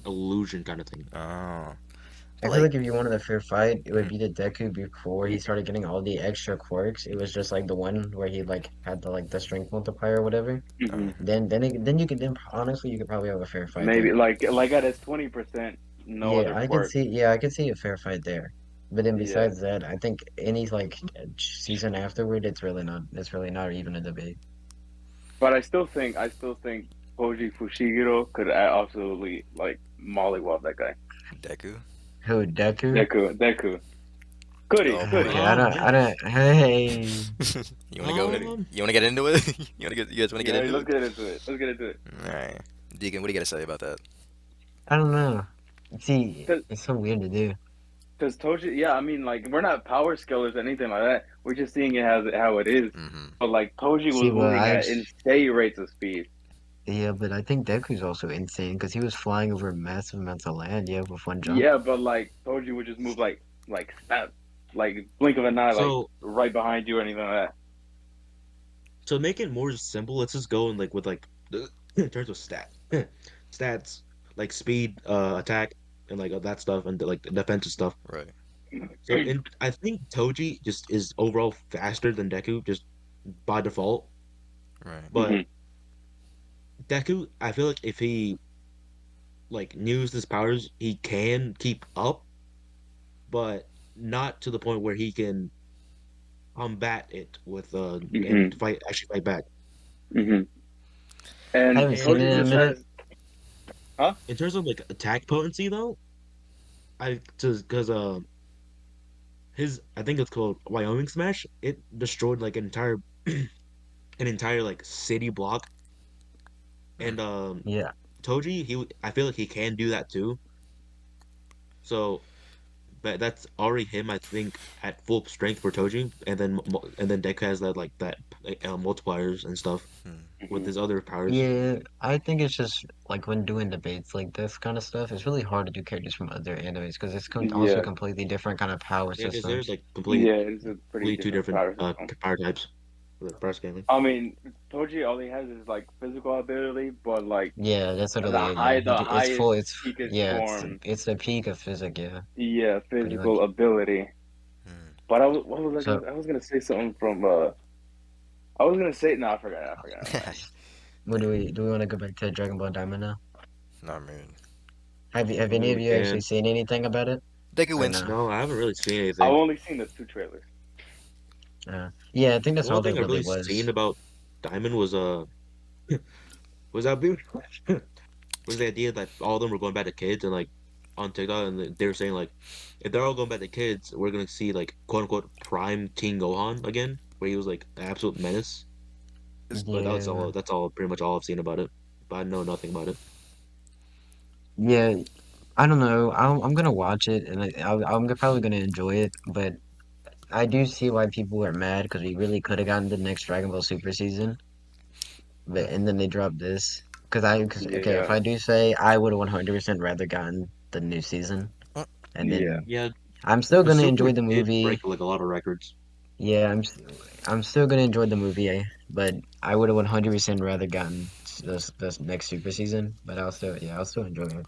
illusion kind of thing. Oh, I feel like, like if you wanted a fair fight, it would mhm. be the Deku before he started getting all the extra quirks. It was just like the one where he like had the strength multiplier or whatever. Hmm. Then you could then honestly you could probably have a fair fight Maybe there. like at his 20%, no other quirks. Yeah, I could see a fair fight there. But then Yeah, besides that, I think any like season afterward, it's really not even a debate. but I still think Koji Fushiguro could absolutely like mollywop that guy. Deku. Who, Deku? Deku, could he? Oh Could he? boy. Okay, Yeah. I don't, hey. You wanna go? Could he? Um, You wanna get into it? You guys wanna get Yeah, into let's it? get into it. Let's get into it. All right. Deacon, what do you gotta say about that? I don't know. See, Cause, it's so weird to do. Cause Toji, yeah, I mean, like we're not power scalers or anything like that. We're just seeing it as how it is. Mm-hmm. But like Toji was See, well, moving at insane rates of speed. yeah, but I think Deku's also insane because he was flying over massive amounts of land, yeah, with one jump. Yeah, but like Toji would just move like snap, like blink of an eye, like so right behind you or anything like that. to make it more simple, let's just go in like with like in terms of stats like speed, attack, and like that stuff, and like the defensive stuff. Right. So in I think Toji just is overall faster than Deku just by default, Right. but Hmm. Deku, I feel like if he like used his powers, he can keep up, but not to the point where he can combat it with and Hmm. fight back. Hmm. I And haven't seen And it Toji in a just minute. has, huh? in terms of like attack potency though, I just because his I think it's called Wyoming Smash. It destroyed like an entire like city block, Mm. and Yeah, Toji I feel like he can do that too. So but that's already him I think at full strength for Toji, and then Deku has that like that multipliers and stuff Mm. with Hmm. his other powers. yeah. I think it's just like when doing debates like this kind of stuff, it's really hard to do characters from other animes because it's also Yeah, completely different kind of power Yeah, because they're systems. like yeah, it's a pretty completely two different different power system. power types for the power scaling. I mean, Toji all he has is like physical ability, but like Yeah, that's the literally it. Yeah, high the it's full. highest peakest Yeah, form, it's the peak of physics. Yeah, yeah, pretty much. physical ability. Mm. But what was I So, gonna? I was gonna say something from. I was gonna say no. I forgot. I forgot. Never mind. what do we want to go back to Dragon Ball Diamond now? No, I mean, Have any Oh, of we you actually can. seen anything about it Deku or wins. no? No, I haven't really seen I've anything. only seen the two trailers. Yeah, I think The that's only all there thing I've really really seen was. about Diamond was that being was the idea that all of them were going back to kids and like on TikTok and they were saying like if they're all going back to kids, we're gonna see like quote unquote prime Teen Gohan again, where he was like an absolute menace. Is But Yeah, that's all pretty much all I've seen about it. But I know nothing about it. yeah. I don't know. I'm gonna watch it, and I'm probably gonna enjoy it. But I do see why people are mad because we really could have gotten the next Dragon Ball Super season, but and then they dropped this. Because okay, if Yeah, I do say I would have 100% rather gotten the new season, uh, and yeah. then Yeah, I'm still because gonna Super enjoy the did movie. break like a lot of records. Yeah, I'm still gonna enjoy the movie, but I would have 100% rather gotten this next Super season. But I'll still enjoy it.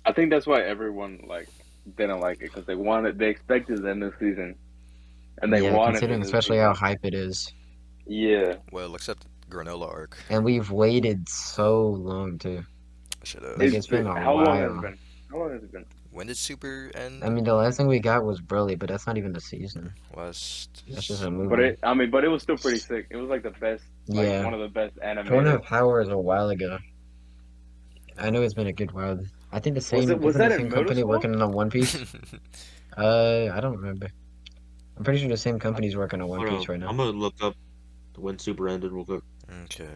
I think that's why everyone like didn't like it because they expected the new season and they Yeah, wanted the considering new especially how season. hype it is, Yeah. well, except granola arc. and we've waited so long too. Shit Like is. it's been a How long has it while. been? How long has it been? When did Super I end? mean, the last thing we got was Broly, but that's not even the season. That's just Last. a But movie. it, I mean, but it was still pretty sick. It was like the best, like Yeah, one of the best Tournament animated. of Power is a while ago. I know Um, it's been a good while. I think the Was it? same, Was isn't the that in same middle company school? working on One Piece? I don't remember. I'm pretty sure the same company's working on One Hold Piece on, right now. I'm gonna look up when Super ended real quick. okay.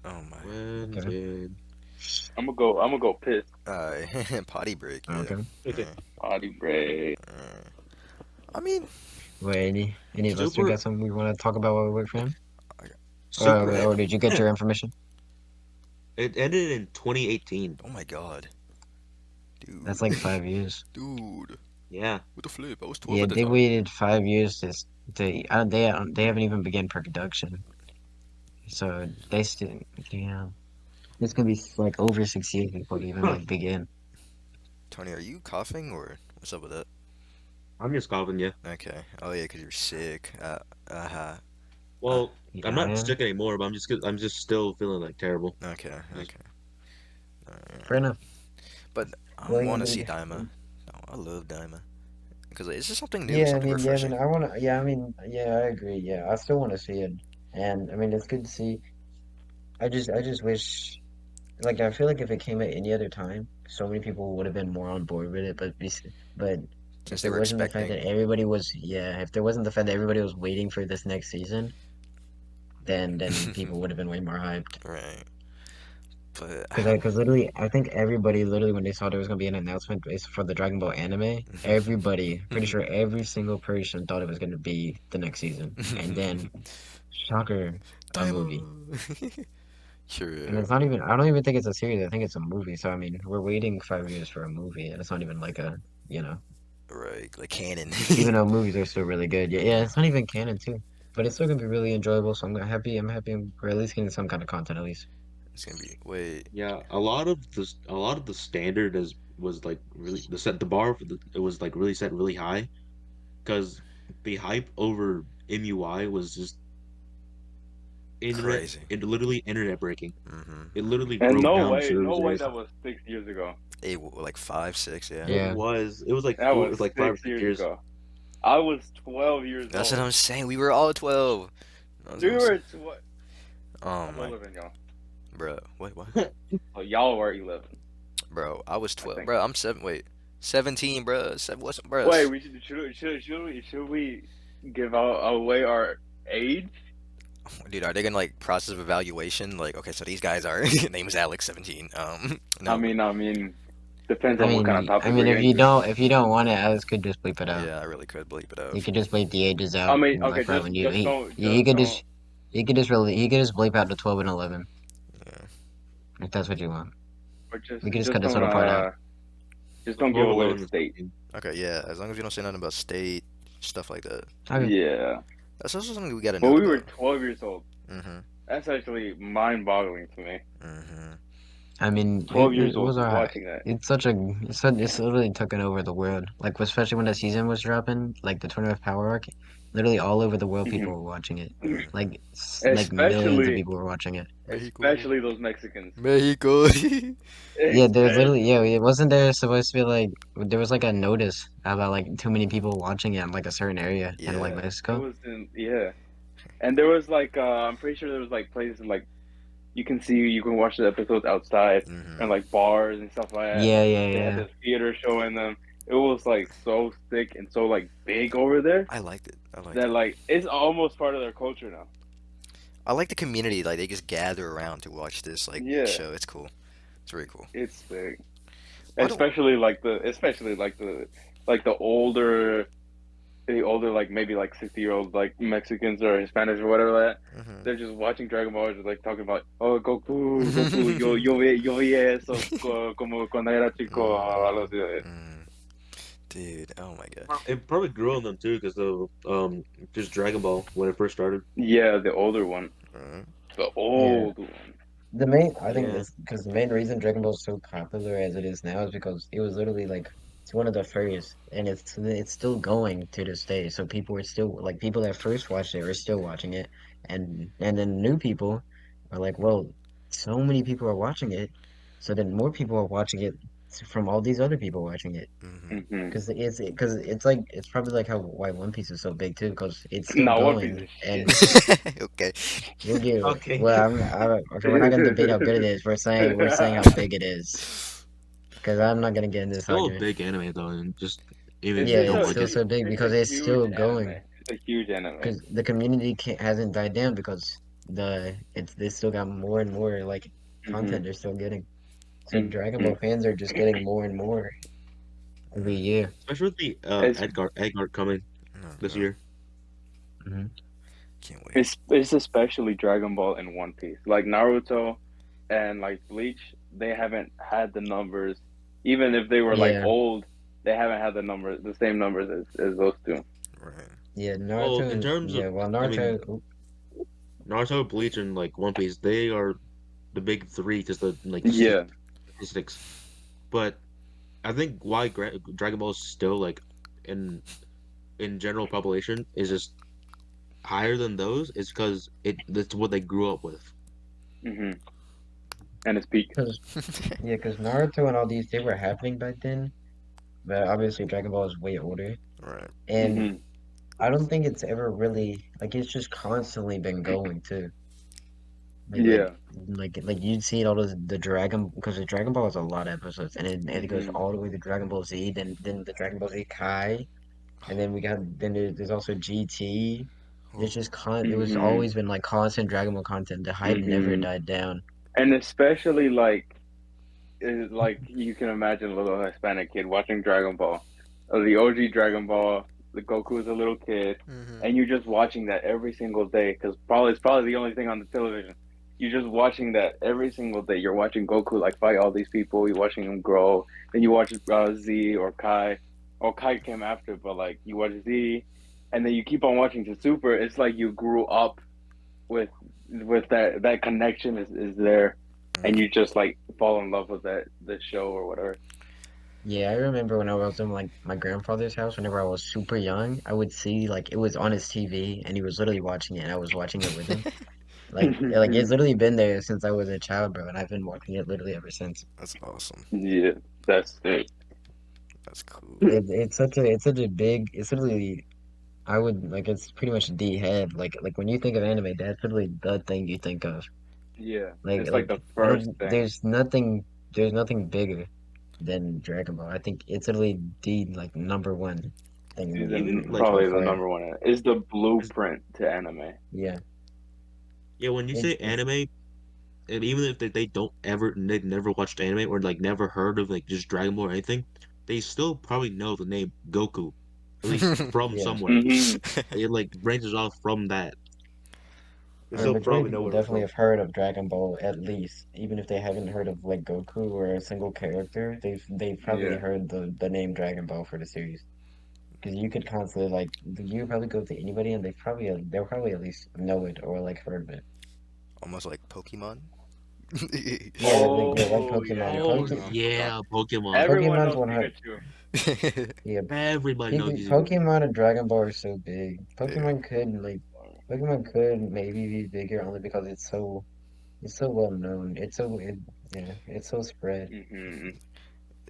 Oh my. When Okay, did? I'm gonna go. I'm gonna go piss. Potty break. Yeah. okay. Uh, Body break. uh, I mean, Wait, any of us two Super got something we want to talk about while we wait for him? I got, Super bro. Or did you get your information? it ended in 2018. Oh my god, That's dude. like 5 years. Dude, Yeah. what the flip? I was 12 Yeah, at the they time. waited 5 years to they haven't even begun production. So they still, yeah, it's gonna be like over 6 years before they even like begin. Tony, are you coughing or what's up with that? I'm just coughing, yeah. Okay. Oh yeah, 'cause you're sick. Uh-huh. Uh, Well, You I'm not dying? sick anymore, but I'm just still feeling like terrible. okay, Just okay. Fair Alright. enough. But I Well, want to see Daima. Oh, I love Daima. Because it's just something new, something yeah, I refreshing. mean, I wanna, yeah, I mean, yeah, I agree. Yeah, I still want to see it, and I mean, it's good to see. I just wish, like, I feel like if it came at any other time, so many people would have been more on board with it. But Since if they it were wasn't the fact that expecting. everybody was, yeah, if there wasn't the fact that everybody was waiting for this next season, then people would have been way more hyped. Right. But Because literally, I think everybody literally when they saw there was gonna be an announcement based for the Dragon Ball anime, everybody, pretty sure every single person thought it was gonna be the next season, and then shocker, a movie. Daima. And True. it's not even, I don't even think it's a series. I think it's a movie. So I mean, we're waiting 5 years for a movie, and it's not even like a, you know, Right. Like canon. even though movies are still really good. Yeah, yeah, it's not even canon too, but it's still gonna be really enjoyable. So happy. I'm happy we're at least getting some kind of content at least. It's gonna be. Wait. yeah, a lot of the standard is was like really the bar for it was like really set really high because the hype over MUI was just internet Crazy. it literally internet breaking. It Mm-hmm. literally And broke down no way servers. that was 6 years ago. Like 5, 6. Yeah. It Yeah, was That it was was like five or 6 six years years. ago. I was 12 years That's what old. I'm saying. We were all 12. That's what We I'm saying. were Oh I'm my, older than y'all. bro. What? So y'all were 11, Bro, I was I 12. think. Bro, I'm 7. Wait, 17, bro. Seven, what's, bro? Wait, we should we give out away our age? Dude, are they gonna like process of evaluation? Like, okay, so these guys are name is Alex 17. I No, but mean, I mean, depends on what kind of I topic mean, we're getting to. if you don't want it, Alex could just bleep it out. yeah, I really could bleep it You out. could just bleep the ages I out, mean, okay, like right when just don't, he could just bleep out the 12 and 11 Yeah. if that's what you want. or We could just cut just this don't, little part out. just The don't give 12, away the 11 is state. 17. Okay, yeah. As long as you don't say nothing about state stuff like that. Okay. Yeah, That's also something we gotta but note we were about. 12 years old. Mhm. That's actually mind-boggling to me. Mhm. I mean, 12 years it old was alright. watching that. It's such a it's literally taken over the world. Like especially when the season was dropping, like the Tournament of Power arc, literally all over the world people Mhm. were watching it. Mhm. Like millions of especially, people were watching it. Mexico. especially those Mexicans. Mexico. Yeah, there's literally yeah, Especially. it wasn't there supposed to be like there was like a notice about like too many people watching it in like a certain area in like Yeah. It Mexico. was in, yeah. And there was like, I'm pretty sure there was like places like you can watch the episodes outside and Mhm. like bars and stuff like that. Yeah, yeah, They had yeah. the theater showing them. It was like so sick and so like big over there I liked it. I liked that it. like it's almost part of their culture now. I like the community. Like they just gather around to watch this like Yeah, show. It's cool. It's really cool. it's sick. Why don't? Especially like the older like maybe like 60-year old like Mexicans or Hispanics or whatever like that. Mhm. They're just watching Dragon Ball, just like talking about, oh, Goku, yo vi eso como cuando era chico, algo Mm, así. mm. Dude, oh my god. It probably grew on them too because of just Dragon Ball when it first started. Yeah, the older one, Mm, the Yeah. old one. The main, I think Yeah. it's because the main reason Dragon Ball is so popular as it is now is because it was literally like it's one of the first, and it's still going to this day. So people are still like people that first watched it are still watching it, and then new people are like, well, so many people are watching it, so then more people are watching it. from all these other people watching it. Mm-hmm. Hmm. Because it's like it's probably like how why One Piece is so big too because it's still No, One Piece going is shit. and Okay. you'll get Okay. well. Okay, we're not gonna debate how good it is. We're saying how big it is because I'm not gonna get in this Still a argument. big anime though, and just even if It's you Yeah, it's don't a it's like still it, so big it's a because it's huge still anime. going It's a huge anime. because the community hasn't died down because they still got more and more like Hmm. content they're still getting. So Dragon Hmm. Ball fans are just getting more and more every Mm. year. especially with the It's Edgar coming Oh this god. year. Hmm. Can't wait. it's especially Dragon Ball and One Piece. Like Naruto and like Bleach, they haven't had the numbers. Even if they were like Yeah, old, they haven't had the same numbers as those two. Right. yeah, Well, Naruto in and terms of, yeah, well, I mean, Naruto. Naruto, Bleach, and like One Piece, they are the big three because the like Yeah. statistics. But I think why Dragon Ball is still like in general population is just higher than those is because that's what they grew up with. Hmm. And it's peak. Because yeah, because Naruto and all these they were happening back then, but obviously Dragon Ball is way older, Right. and Hmm. I don't think it's ever really like it's just constantly been going too. Like like Yeah. like you'd see all the Dragon because the Dragon Ball has a lot of episodes, and it goes Hmm. all the way to Dragon Ball Z, then the Dragon Ball Z Kai, and then we got then there's also GT. It's Oh. just it was Hmm. always been like constant Dragon Ball content. The hype never Hmm. died down. And especially like you can imagine a little Hispanic kid watching Dragon Ball, the OG Dragon Ball. The Goku is a little kid, Mm-hmm. and you're just watching that every single day because probably it's probably the only thing on the television. You're just watching that every single day. You're watching Goku like fight all these people. You're watching him grow. Then you watch Z or Kai. Or Kai came after, but like you watch Z, and then you keep on watching to Super. It's like you grew up with that connection is there, and Mm. you just like fall in love with that the show or whatever. Yeah, I remember when I was in like my grandfather's house, whenever I was super young, I would see like it was on his TV and he was literally watching it and I was watching it with him. Like it's literally been there since I was a child, bro, and I've been watching it literally ever since. That's awesome. Yeah, that's it. That's cool. It's such a big it's literally I would like it's pretty much the head. Like when you think of anime, that's literally the thing you think of. Yeah, Like it's like like the I first don't thing. there's nothing bigger than Dragon Ball. I think it's literally the like number one thing Is Even like top probably the five. number one. Is the 'cause- blueprint to anime. Yeah. yeah, when you say It anime, and even if they don't ever they never watched anime or like never heard of like just Dragon Ball or anything, they still probably know the name Goku, at least from yeah. somewhere. Hmm. It like branches off from that. They Yeah, still majority of probably know people where it was definitely from. have heard of Dragon Ball at least, even if they haven't heard of like Goku or a single character. They've probably Yeah. heard the name Dragon Ball for the series because you could constantly like you probably go to anybody and they'll probably at least know it or like heard of it. Almost like Pokemon. Yeah, like Oh yeah, Pokemon. Oh Pokemon. yeah, Pokemon. Everyone Pokemon's knows 100. Pikachu. Yeah, Everybody knows Pikachu. Pokemon and Dragon Ball are so big. Yeah. Pokemon could maybe be bigger only because it's so well known. Yeah, it's so spread. Hmm.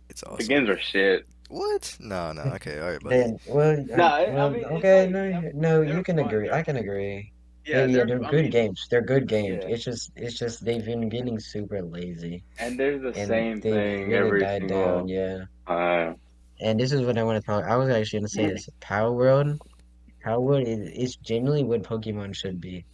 It's The awesome. games are shit. What? No, no. Okay, all right, buddy. Then, well, Nah, I well, mean it's okay, like no, you they're can fun. agree. I can agree. Yeah, Yeah, they're. they're I good mean, games. They're good games. yeah, It's just they've been getting super lazy, and there's the and same they've thing really every died down. single Yeah, time. and this is what I want to talk. I was actually gonna say this. Power World is genuinely what Pokemon should be.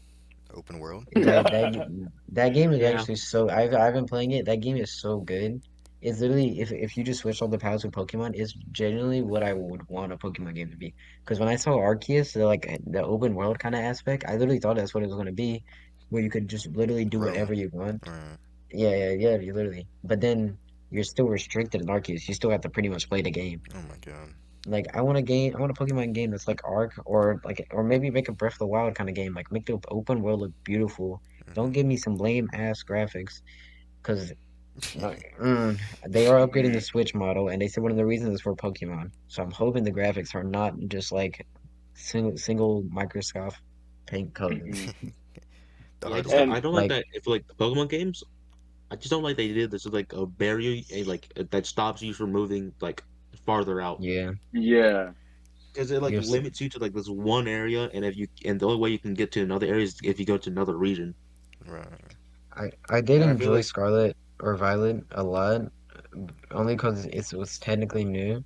Open world. That game is Yeah, actually so I've been playing it. That game is so good. It's literally if you just switch all the powers with Pokemon, it's genuinely what I would want a Pokemon game to be. Because when I saw Arceus, the open world kind of aspect, I literally thought that's what it was gonna be, where you could just literally do Roam. whatever you want. Right. Yeah, you literally. But then you're still restricted in Arceus. You still have to pretty much play the game. Oh my god. Like I want a Pokemon game that's like Arc or maybe make a Breath of the Wild kind of game. Like make the open world look beautiful. Don't give Hmm. me some lame ass graphics because they are upgrading the Hmm. Switch model and they said one of the reasons is for Pokemon. So I'm hoping the graphics are not just like single Microsoft paint colors. The yeah. hardware. And I don't like Like that. If like the Pokemon games, I just don't like they did this with like a barrier that stops you from moving like farther out Yeah, Yeah. because it like you're. limits you to like this one area, and if you and the only way you can get to another area is if you go to another region. Right. I did And I feel enjoy like Scarlet or Violet a lot, only because it was technically new.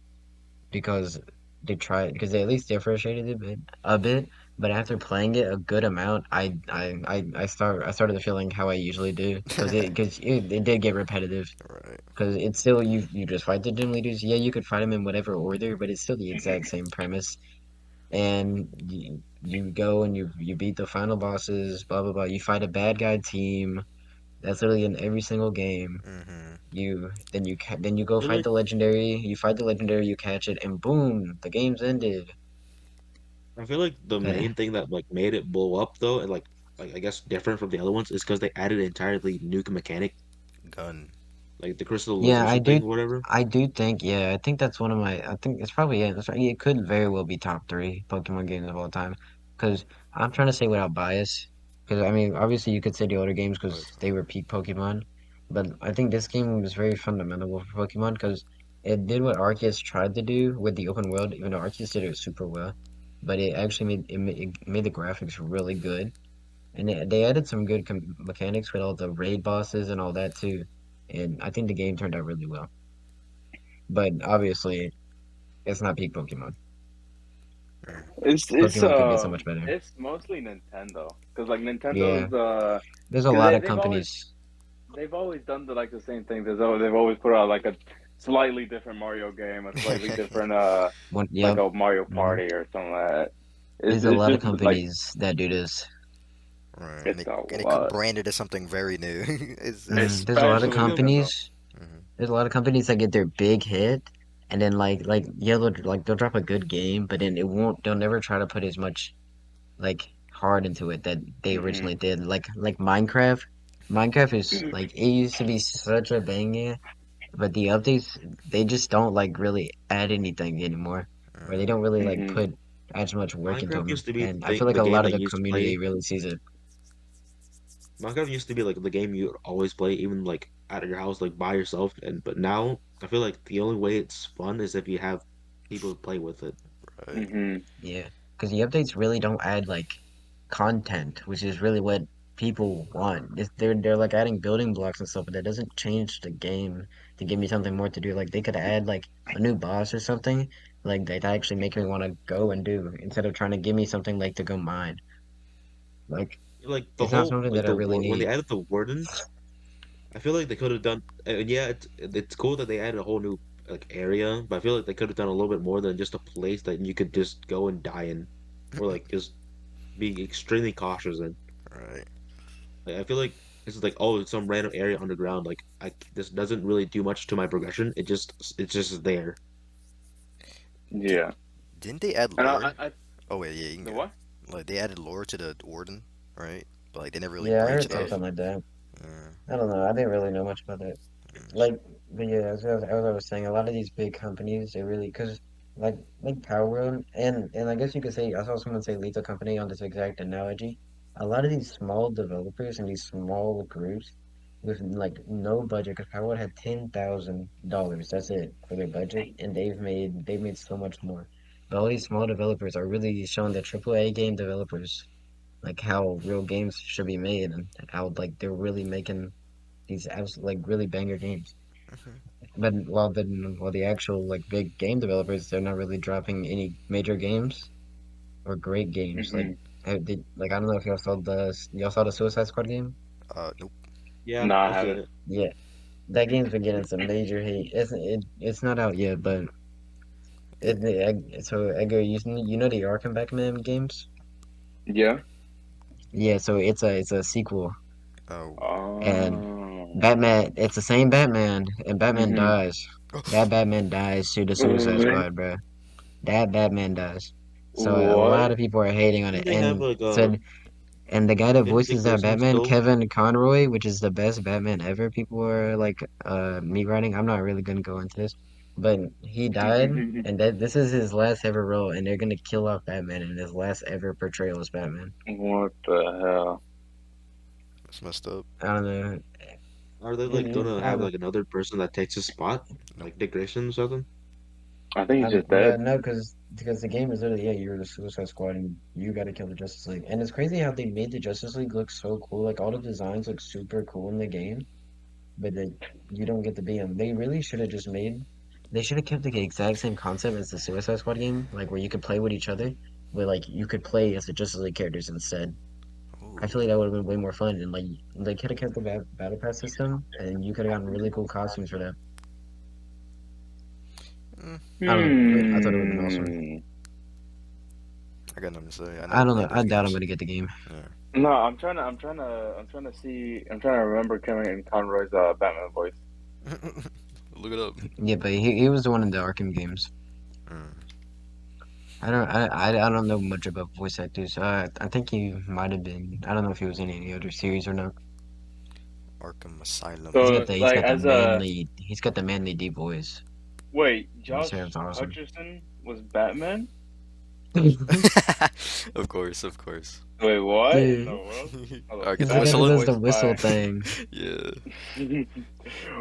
Because they tried because they at least differentiated it a bit. But after playing it a good amount, I started feeling how I usually do because it did get repetitive. Right. Because it's still you just fight the gym leaders. Yeah, you could fight them in whatever order, but it's still the exact same premise. And you go and you beat the final bosses. Blah blah blah. You fight a bad guy team. That's literally in every single game. Mm-hmm. Then you go I feel fight like the legendary. You fight the legendary. You catch it, and boom, the game's ended. I feel like the Eh. main thing that like made it blow up though, and like I guess different from the other ones, is because they added an entirely new mechanic, Gun. like the Yeah, crystallization thing or whatever. I do think, yeah, I think that's one of my, I think it's probably it. That's right. It could very well be top three Pokemon games of all time. Because I'm trying to say without bias. Because I mean, obviously you could say the older games Oh, because they were peak Pokemon, but I think this game was very fundamental for Pokemon because it did what Arceus tried to do with the open world, even though Arceus did it super well. But it actually it made the graphics really good. And they added some good mechanics with all the raid bosses and all that too. And I think the game turned out really well. But obviously, it's not peak Pokemon. mm, It's Pokemon could be so much better. it's mostly Nintendo because like Yeah, Nintendo's there's a because lot of they've always companies. they've always done the same thing. They've always put out like a slightly different Mario game, a slightly different One, like yep. a Mario hmm Party or something like that. There's a It's lot of just like companies that do this. right. it's a And it lot, branded as something very new. There's a lot of especially Pokemon, Nintendo. companies. Mhm. There's a lot of companies that get their big hit, and then like yeah, they'll drop a good game, but then it won't. They'll never try to put as much like hard into it that they Hmm originally did. Like Minecraft. Minecraft is like it used to be such a banger, but the updates they just don't like really add anything anymore, or they Mm. don't really like hmm put as much work into Minecraft them. used to be And I feel like the a game lot of that the you used to community play. really sees it. Minecraft used to be like the game you would always play, even like out of your house, like by yourself. And but now I feel like the only way it's fun is if you have people to play with it. Right. hmm Yeah, because the updates really don't add like content, which is really what people want. They're like adding building blocks and stuff, but that doesn't change the game to give me something more to do. Like they could add like a new boss or something, like that actually make me want to go and do instead of trying to give me something like to go mine. Like Like the it's not whole something like that I the really when they need. added the warden, I feel like they could have done. Yeah, it's cool that they added a whole new like area, but I feel like they could have done a little bit more than just a place that you could just go and die in, or like just be extremely cautious in. Right. Like, I feel like it's like oh, it's some random area underground. Like this doesn't really do much to my progression. It's just there. Di- Yeah, didn't they add and lore? I Oh wait, yeah, you can the go. what? Like they added lore to the Warden, right? But like they never really Yeah, I branched heard Yeah, off. something like that. Uh, I don't know. I didn't really know much about that. Like, but yeah, as I was saying, a lot of these big companies, they really, because like Power Room, and I guess you could say, I saw someone say Lethal Company on this exact analogy. A lot of these small developers and these small groups with like no budget, because Power Room had $10,000. That's it for their budget, and they've made so much more. But all these small developers are really showing the AAA game developers like how real games should be made and how like they're really making these like really banger games. But while the actual like big game developers, they're not really dropping any major games or great games. Like hmm I don't know if y'all saw the Suicide Squad game. nope. Yeah, No, I I've seen haven't. it. Yeah, that game's been getting some major hate. It's not out yet, but so Edgar, you know the Arkham Batman games? Yeah. Yeah, so it's a sequel, Oh. and Oh. Batman, it's the same Batman, and Batman hmm dies. That Batman dies to the Suicide Squad, bro. That Batman does. So a lot What? of people are hating on it, Didn't they have and the guy that didn't voices Dick that Grayson Batman, still Kevin Conroy, which is the best Batman ever. People are like me writing. I'm not really gonna go into this, but he died, and that this is his last ever role, and they're gonna kill off Batman in his last ever portrayal as Batman. What the hell? That's messed up. I don't know. Are they like gonna I don't have know. like another person that takes his spot, Nope. like Dick Grayson or something? I think he's just dead. No, because the game is literally, yeah, you're the Suicide Squad and you got to kill the Justice League. And it's crazy how they made the Justice League look so cool. Like all the designs look super cool in the game, but you don't get to be them. They really should have just made. They should have kept the exact same concept as the Suicide Squad game, like where you could play with each other, but like you could play as the Justice League characters instead. I feel Ooh. like that would have been way more fun, and like they could have kept the battle pass system, and you could have gotten really cool costumes for that. Mm, I don't know. I thought it would have been awesome. Hmm. I got nothing to say. I don't I know. know the I doubt I'm fears. gonna get the game. Yeah. No, I'm trying to see. I'm trying to remember Kevin Conroy's Batman voice. Look it up. Yeah, but he was the one in the Arkham games. Mm. I don't know much about voice actors. I think he might have been. I don't know if he was in any other series or not. Arkham Asylum. He's So like as a he's got the manly deep voice. wait, So Josh it's awesome. Hutcherson was Batman. Of course, of course. Wait, what in Dude, the world? Hold up. Alright, get he's the the guy who whistle Batman in. does the voiced whistle by. thing. Yeah. Did he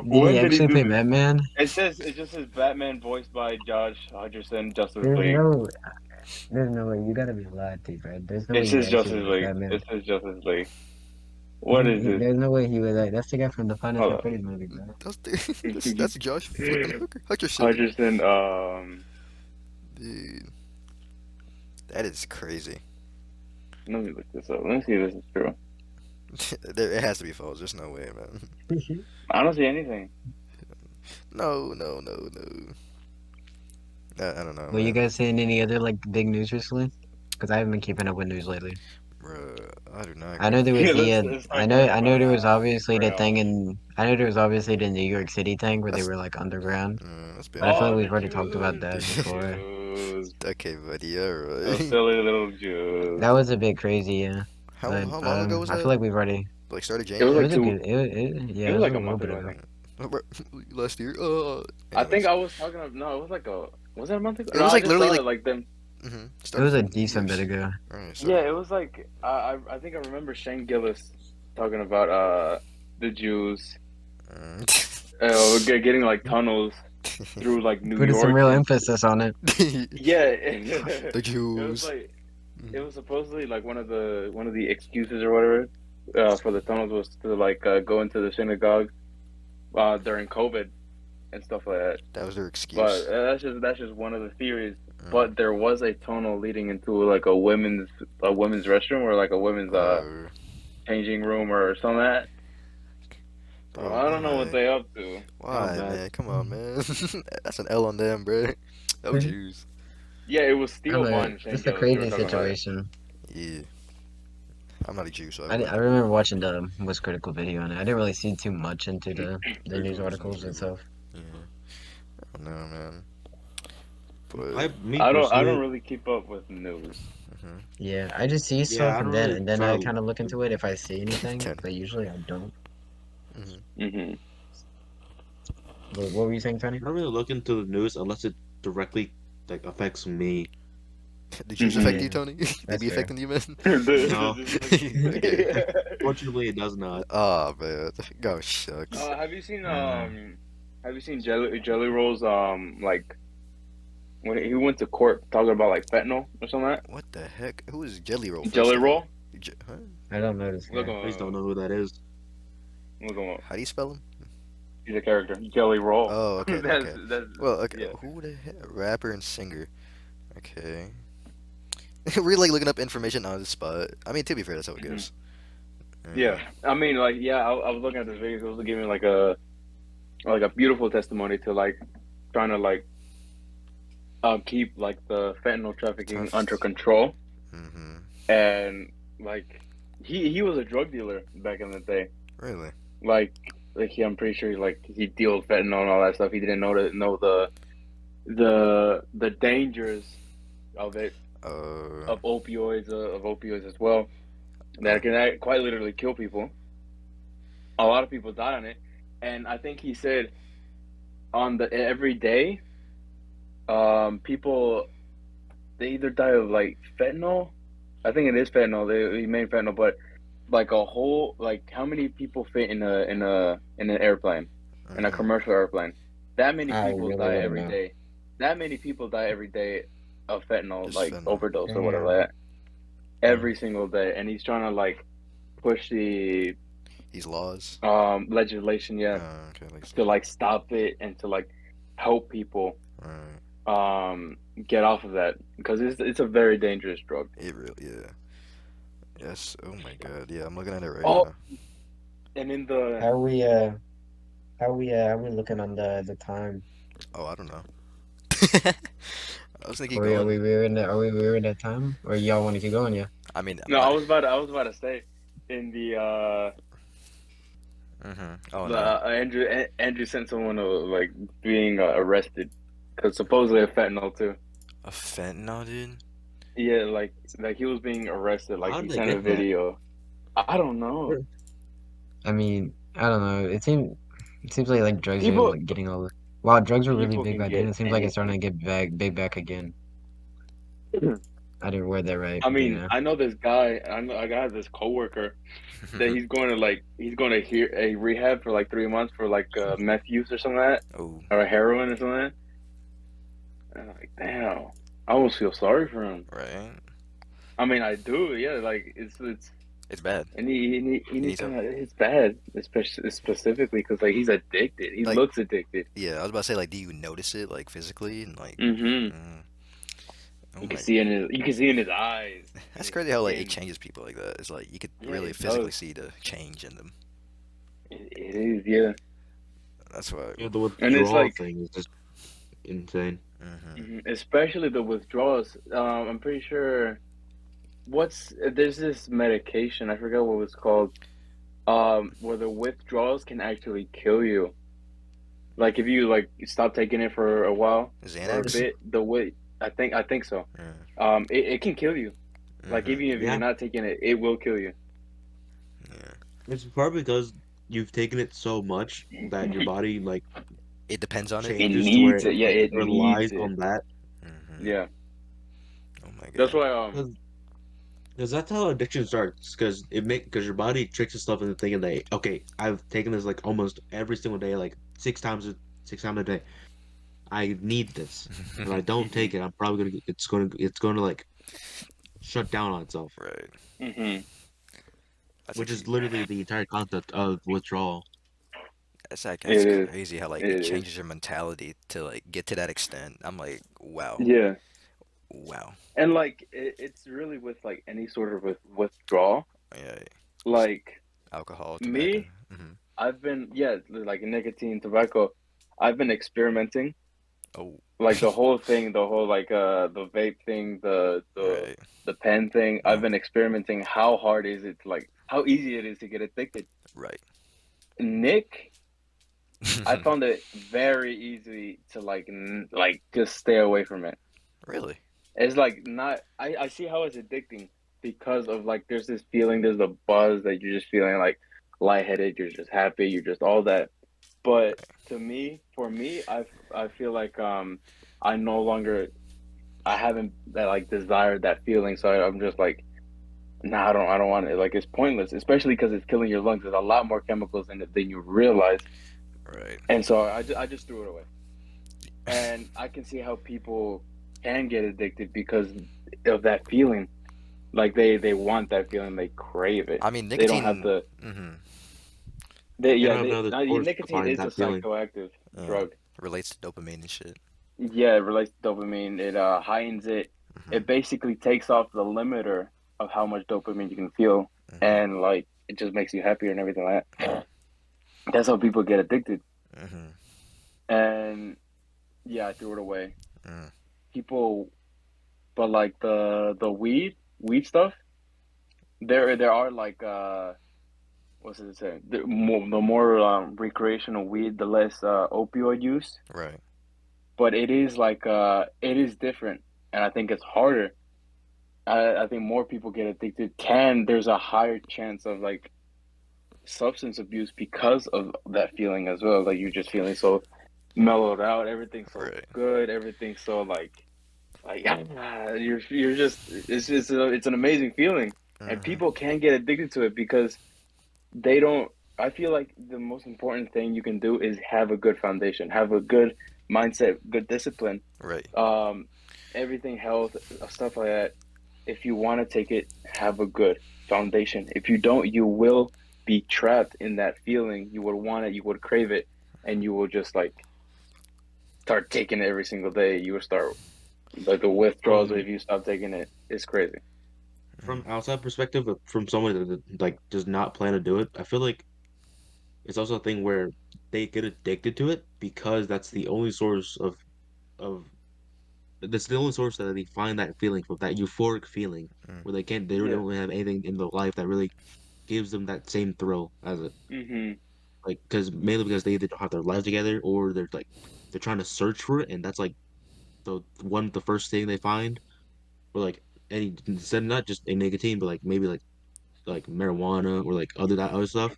When did he actually do play this? Batman? It just says Batman voiced by Josh Hutcherson, Justice There's League. no, there's no way. You gotta be lied to, bro. There's no It way he says actually Justice voiced League. Batman. It says Justice League. What is this? There's no way he was like. That's the guy from the Finance Hold at up. Freddy's movie, bro. That's Josh flipping Hutcherson. Hutcherson, Dude, that is crazy. let me look this up. Let me see if this is true. It has to be false. There's no way, man. I don't see anything. No, no, no, no. I don't know, Well, you man. guys seeing any other like big news recently? Because I haven't been keeping up with news lately. Bruh, I do not, I know there was Yeah, the let's start talking I know about there was obviously the thing Greyhound. in I know there was obviously the New York City thing where they that's were like underground, that's been but I feel like Oh, we've the already talked about Jews, that the before. Jews, okay, buddy. those Alright. silly little Jews. That was a bit crazy, yeah. But How long ago was I feel that? like we've already Like started It was it January? like was a two. good It yeah, it was was a like a little month bit ago, I ago. think. Last year. I think Anyways, I was talking. No, it was like a. Was it a month ago? it No, was I like just literally saw it like like them. It started was a from New decent bit Year's. ago. Alright, Yeah, so it was like I think I remember Shane Gillis talking about the Jews getting like tunnels through like New Putting some York real and emphasis on it. yeah, the it was Jews. like it was supposedly like one of the excuses or whatever for the tunnels was to like go into the synagogue during COVID and stuff like that. That was their But excuse. that's just one of the theories. Mm. But there was a tunnel leading into like a women's restroom or like a women's Uh, changing room or something like that. So bro, I don't know what why? they up to. How Why, bad? man? Come on, man. That's an L on them, bro. Oh, Jews. Yeah, it was I don't Steel know. Von and Shane Just a Gillis. They were crazy talking about it. situation. Yeah. I'm not a Jew, so I have no I idea. remember watching the Most Critical video on it. I didn't really see too much into the Very news cool. Sounds articles very cool. itself. Yeah. I don't know, man. But, Me I don't personally, really keep up with news. mhm. Yeah, I just see yeah, stuff I don't really and then try I to. kind of look into it if I see anything, Ten. but usually I don't. Mhm. Hmm. But what were you saying, Tony? I don't really look into the news unless it directly like affects me. The Jews affect Hmm. you, Yeah, Tony? They that's be fair. affecting you, man? The No, just affecting Okay. me. fortunately, it does not. Oh, man. Go shucks. Have you seen Uh, Jelly Roll's like when he went to court talking about like fentanyl or something like What the heck? Who is Jelly Roll, that? first Jelly of all? Roll? Huh? I don't know this Look guy. him I just don't up. know who that is. Look him up. How do you spell him? He's a character. Jelly Roll. Oh, okay, okay. That's Well, okay. yeah. Who the heck? Rapper and singer. Okay. We're like looking up information on the spot. I mean, to be fair, that's how it Mhm. goes. Yeah. Mm. I mean, like, yeah, I was looking at this video. It was giving like a beautiful testimony to like trying to like keep like the fentanyl trafficking Tough. under control. Mm-hmm. And like he was a drug dealer back in the day. Really? Like I'm pretty sure he deals fentanyl and all that stuff. He didn't know the dangers of it Uh. of opioids as well. Oh. That can quite literally kill people. A lot of people die on it, and I think he said on the every day, people they either die of like fentanyl. I think it is fentanyl. They made fentanyl, but like a whole like how many people fit in an airplane, in a Mm-hmm. commercial airplane? That many I people really die wouldn't every know. day. That many people die every day of fentanyl Just like fentanyl. overdose or whatever Damn. that every single day, and he's trying to like push the These laws. legislation, yeah, Okay, like to like stop it and to like help people right. um get off of that because it's a very dangerous drug. It really, yeah. Yes. Oh my God. Yeah, I'm looking at it right Oh, now. and in the How we how we looking on the time? Oh, I don't know. I was thinking Are going. we in the we're in that time? Or y'all want to keep going? Yeah. I mean, no, my. I was about to say in Mm-hmm. Oh the no. Andrew sent someone like being arrested because supposedly a fentanyl too. A fentanyl, dude. Yeah, like he was being arrested. Like How he did they sent a get that? video. I don't know. I mean, I don't know. It seems like drugs are People like getting all while drugs were really people big can back then, get it seems like it's starting anything. to get big back again. I didn't word that right, I but mean, yeah. I know this guy. I got this coworker that he's going to hear a rehab for like 3 months for like meth use or something like Oh, that, or heroin or something like that. And I'm like, damn, I almost feel sorry for him. right. I mean, I do, yeah. Like it's It's bad. and he He needs needs to. help. It's bad, especially specifically because like he's addicted. He Like, looks addicted. yeah, I was about to say, like, do you notice it, like, physically? And, like, Mm-hmm. mm, oh You can my. see in his you can see in his eyes, in That's his crazy how, like, it skin. changes people like that. It's like, you could Yeah, really it physically does. see the change in them. It is, yeah. That's why. Yeah, the And it's withdrawal like, thing is just insane. Mm-hmm. especially the withdrawals. I'm pretty sure there's this medication. I forgot what it was called. Where the withdrawals can actually kill you. Like if you like stop taking it for a while or a Xanax? bit, I think so. Yeah. It can kill you. Like Mm-hmm. even if you're Yeah, not taking it, it will kill you. Yeah. it's probably because you've taken it so much that your body like It depends on it. It changes to where needs it it. Yeah, like it relies needs it. on that. Mm-hmm. Yeah, Oh my that's God. why. Because that's how addiction starts. Because your body tricks itself into thinking that okay, I've taken this like almost every single day, like 6 times a day. I need this. If I don't Hmm take it, I'm probably gonna get, it's going to like shut down on itself, Right. hmm That's which is actually. literally the entire concept of withdrawal. That's like that's It is. crazy how like It it is. changes your mentality to like get to that extent. I'm like, wow, Yeah, wow. and like it's really with like any sort of withdrawal. Yeah, Like alcohol, tobacco. me, Hmm. I've been like nicotine, tobacco. I've been experimenting Oh, like the whole thing, the whole like the vape thing, right. the pen thing. I've Uh, been experimenting. How hard is it to like how easy it is to get addicted? right. Nick, I found it very easy to like like just stay away from it. Really? It's like not. I see how it's addicting because of like there's this feeling, there's the buzz that you're just feeling like lightheaded. You're just happy. You're just all that. But for me, I feel like I no longer I haven't that like desired that feeling. So I'm just like, nah, I don't want it. Like it's pointless, especially because it's killing your lungs. There's a lot more chemicals in it than you realize. Right. And so I just threw it away. And I can see how people can get addicted because of that feeling. Like they want that feeling, they crave it. I mean, They don't have nicotine. the Hmm. They don't have another source to nicotine find is a that feeling. psychoactive Uh, drug. relates to dopamine and shit. Yeah, it relates to dopamine. It heightens it. Hmm. It basically takes off the limiter of how much dopamine you can feel, Hmm. and like it just makes you happier and everything like that. That's how people get addicted. Hmm. And yeah, I threw it away. Mm. People, but like the weed stuff. There are like what's it say? The more recreational weed, the less opioid use. Right. But it is like it is different, and I think it's harder. I think more people get addicted. There's a higher chance of like substance abuse because of that feeling as well. Like you're just feeling so mellowed out, everything's so Right. good, everything's so like you're just it's an amazing feeling. and Mm-hmm. people can get addicted to it because they don't. I feel like the most important thing you can do is have a good foundation, have a good mindset, good discipline, Right. um, everything, health, stuff like that. If you want to take it, have a good foundation. If you don't, you will be trapped in that feeling. You would want it, you would crave it, and you will just like start taking it every single day. You will start like the withdrawals From if you stop taking it. It's crazy. from outside perspective, from someone that like does not plan to do it, I feel like it's also a thing where they get addicted to it because that's the only source that they find that feeling from that euphoric feeling Mm. where they really Yeah. don't have anything in their life that really gives them that same thrill as it. Mhm. Like because mainly because they either don't have their life together or they're trying to search for it and that's like the first thing they find or like any instead not just a nicotine but like maybe like marijuana or like other stuff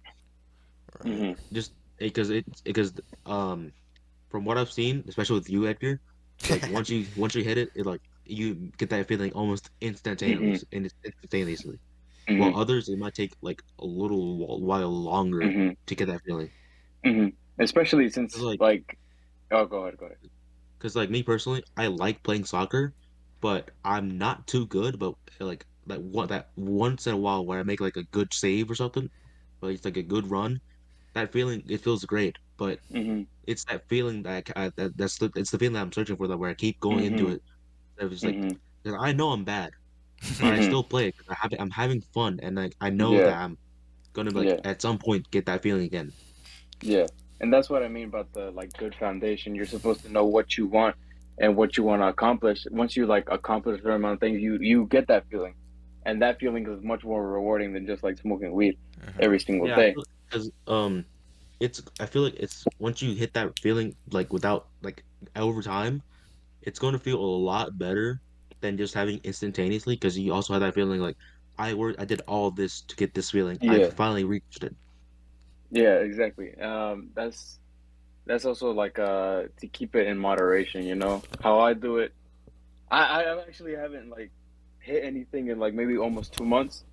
Right. Mhm. just because from what I've seen especially with you Edgar like once you hit it it like you get that feeling almost Mhm. instantaneously while Mhm. others it might take like a little while longer Mhm. to get that feeling. Mhm. Especially 'Cause, since like like, oh, go ahead, go ahead. Because like me personally, I like playing soccer, but I'm not too good. But like what that once in a while where I make like a good save or something, like it's like a good run. That feeling it feels great, but Mhm. it's that feeling it's the feeling that I'm searching for that where I keep going into Mhm. it. It was like Mhm. 'cause I know I'm bad, but I Mhm. still play it 'cause I'm having fun and like I know Yeah. that I'm gonna like Yeah. at some point get that feeling again. Yeah. And that's what I mean about the like good foundation. You're supposed to know what you want and what you want to accomplish. Once you like accomplish a certain amount of things, you get that feeling. And that feeling is much more rewarding than just like smoking weed every single Yeah, day. because I feel like it's once you hit that feeling like without like over time, it's going to feel a lot better than just having instantaneously because you also have that feeling like I did all this to get this feeling. I Yeah. finally reached it. Yeah, exactly. That's also like to keep it in moderation, you know? How I do it. I actually haven't like hit anything in like maybe almost 2 months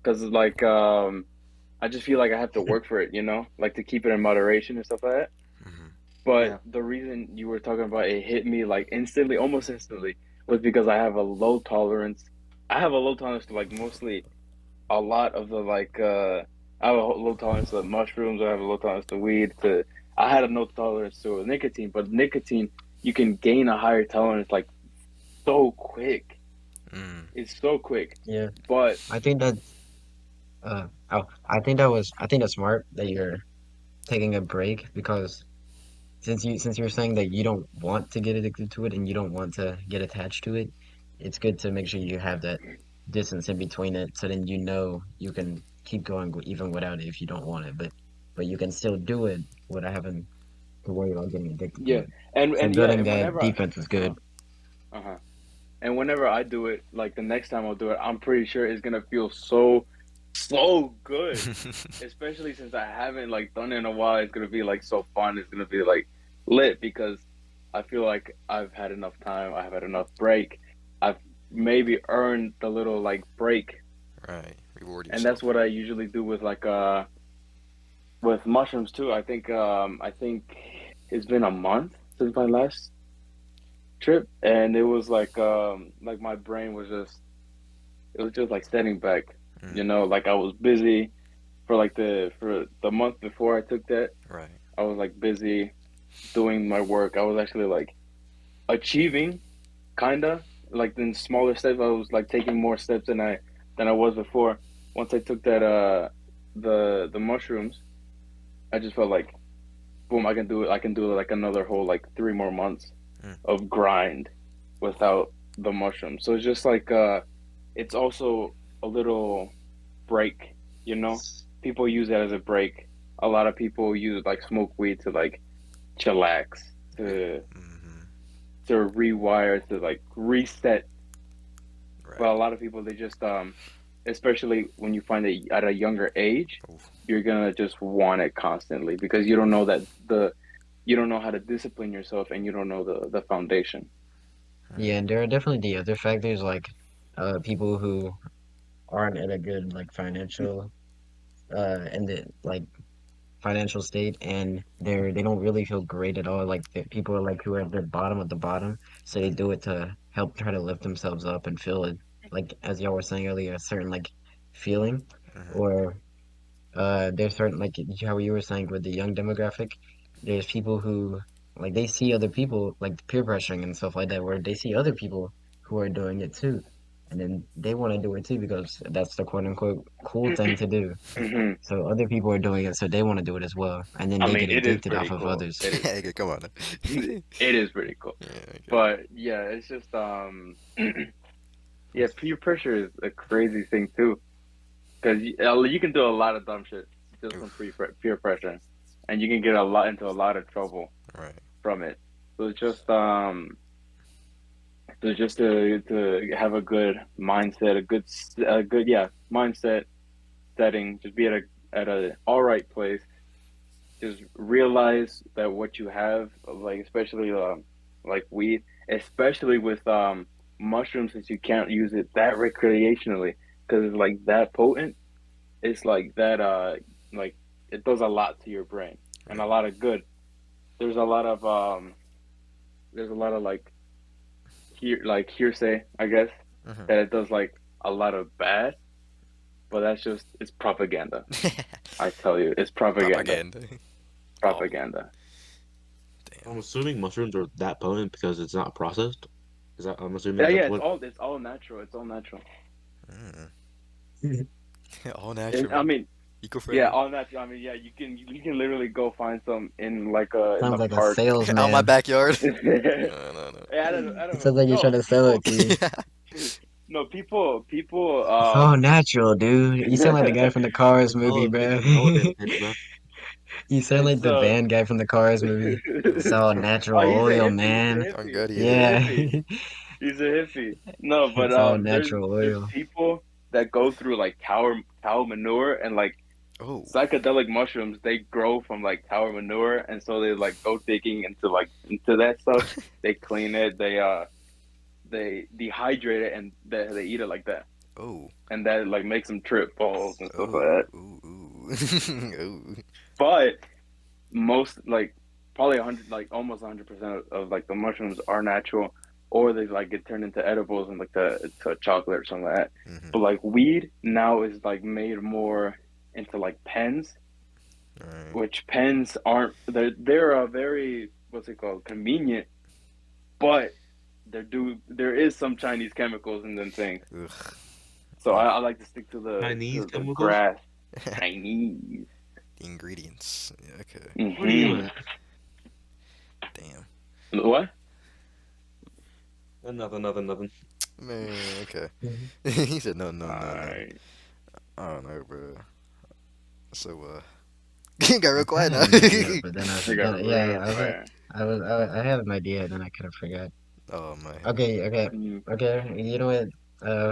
because like I just feel like I have to work for it, you know, like to keep it in moderation and stuff like that. Mm-hmm. But Yeah. the reason you were talking about it hit me like instantly, almost instantly, was because I have a low tolerance. I have a low tolerance to like mostly a lot of the like I have a low tolerance to mushrooms. I have a low tolerance to weed. To I had a no tolerance to nicotine, but nicotine you can gain a higher tolerance like so quick. Mm. It's so quick, Yeah, but I think that I think that's smart that you're taking a break because since you're saying that you don't want to get addicted to it and you don't want to get attached to it, it's good to make sure you have that distance in between it so then you know you can keep going even without it if you don't want it, but you can still do it without having to worry about getting addicted to yeah, it. So and yeah, building and that whenever I defense is uh good. huh uh-huh. And whenever I do it, like the next time I'll do it, I'm pretty sure it's gonna feel so good. Especially since I haven't like done it in a while, it's gonna be like so fun. It's gonna be like lit because I feel like I've had enough time. I've had enough break. I've maybe earned the little like break, Right. Reward and that's yourself. what I usually do with mushrooms too. I think it's been a month since my last trip, and it was like my brain was just it was just like setting back. Mm. You know, like I was busy for the month before I took that. Right. I was like busy doing my work. I was actually like achieving kinda like in smaller steps. I was like taking more steps than I was before. Once I took that the mushrooms, I just felt like boom, I can do it. I can do like another whole like 3 more months Mm. of grind without the mushrooms. So it's just like it's also a little break, you know? People use that as a break. A lot of people use like smoke weed to like chillax, to Mm-hmm. rewire, to like reset. But Right. a lot of people they just especially when you find it at a younger age, Oof. you're gonna just want it constantly because you don't know that the you don't know how to discipline yourself and you don't know the foundation. Yeah, and there are definitely the other factors like people who aren't in a good like and the like financial state, and they don't really feel great at all. Like people are like who are at the bottom of the bottom, so they do it to help try to lift themselves up and feel it. Like as y'all were saying earlier, a certain like feeling, Mm-hmm. or there's certain like how you were saying with the young demographic, there's people who like they see other people like peer pressuring and stuff like that, where they see other people who are doing it too, and then they want to do it too because that's the quote unquote cool thing to do. Hmm. So other people are doing it, so they want to do it as well, and then I they mean, get it is addicted pretty off of cool. others. It is. Okay, come on. It Yeah, is pretty cool. okay. But yeah, it's just yeah, peer pressure is a crazy thing too, because you can do a lot of dumb shit just from Oof. peer pressure, and you can get a lot into a lot of trouble Right. from it. So it's just to have a good mindset, a good yeah mindset setting, just be at a all right place. Just realize that what you have, like especially like weed, especially with mushrooms, since you can't use it that recreationally because it's like that potent. It's like that like it does a lot to your brain and a Right. lot of good. There's a lot of there's a lot of like hearsay, I guess, Mm-hmm. that it does like a lot of bad, but that's just it's propaganda. I tell you, it's propaganda. Propaganda. Oh, Propaganda. I'm damn. assuming mushrooms are that potent because it's not processed. Is that I'm assuming Yeah, yeah, that's what. it's all natural. It's all natural. Mm. Sounds All And natural. I mean, yeah, Eco-friendly. all natural. I mean, yeah, you can literally go find some in like in the like a park. Out my salesman. backyard. Yeah, No, no, I It don't know. sounds like you're trying No, to sell it people, to you. no people. It's all natural, dude. You sound like the guy from the Cars It's movie, elevated. bro. It's elevator pitch, bro. You sound like it's the van guy from the Cars movie. It's all oh, natural he's a oil, hippie. He's a man. I'm hippie. good. He He's a is. Yeah. hippie. He's a hippie. No, but It's all there's natural there's oil. people that go through like cow manure and like Oh. psychedelic mushrooms. They grow from like cow manure, and so they like go digging into that stuff. They clean it. They dehydrate it, and they eat it like that, Oh. and that like makes them trip balls and stuff like Oh. that. Ooh. Ooh. Ooh. But most like probably 100 like almost 100% of like the mushrooms are natural, or they like get turned into edibles and like to chocolate or something like that. Mm-hmm. But like weed now is like made more into like pens, All right. which pens aren't they're very what's it called convenient, but there is some Chinese chemicals in them things. Ugh. So Mm. I like to stick Chinese to the chemicals. grass. Chinese. The ingredients. Yeah, okay. What are you Hmm. at? Damn. What? Nothing. Nothing. Nothing. Man, okay. Mhm. He said no, no, no, no. Alright. I don't know, bro. So, he got I real kind quiet of now. had an idea, but They got then yeah, real yeah, quiet. I had an idea, then I kind of forgot. Oh man, Okay, Mm. okay. You know what?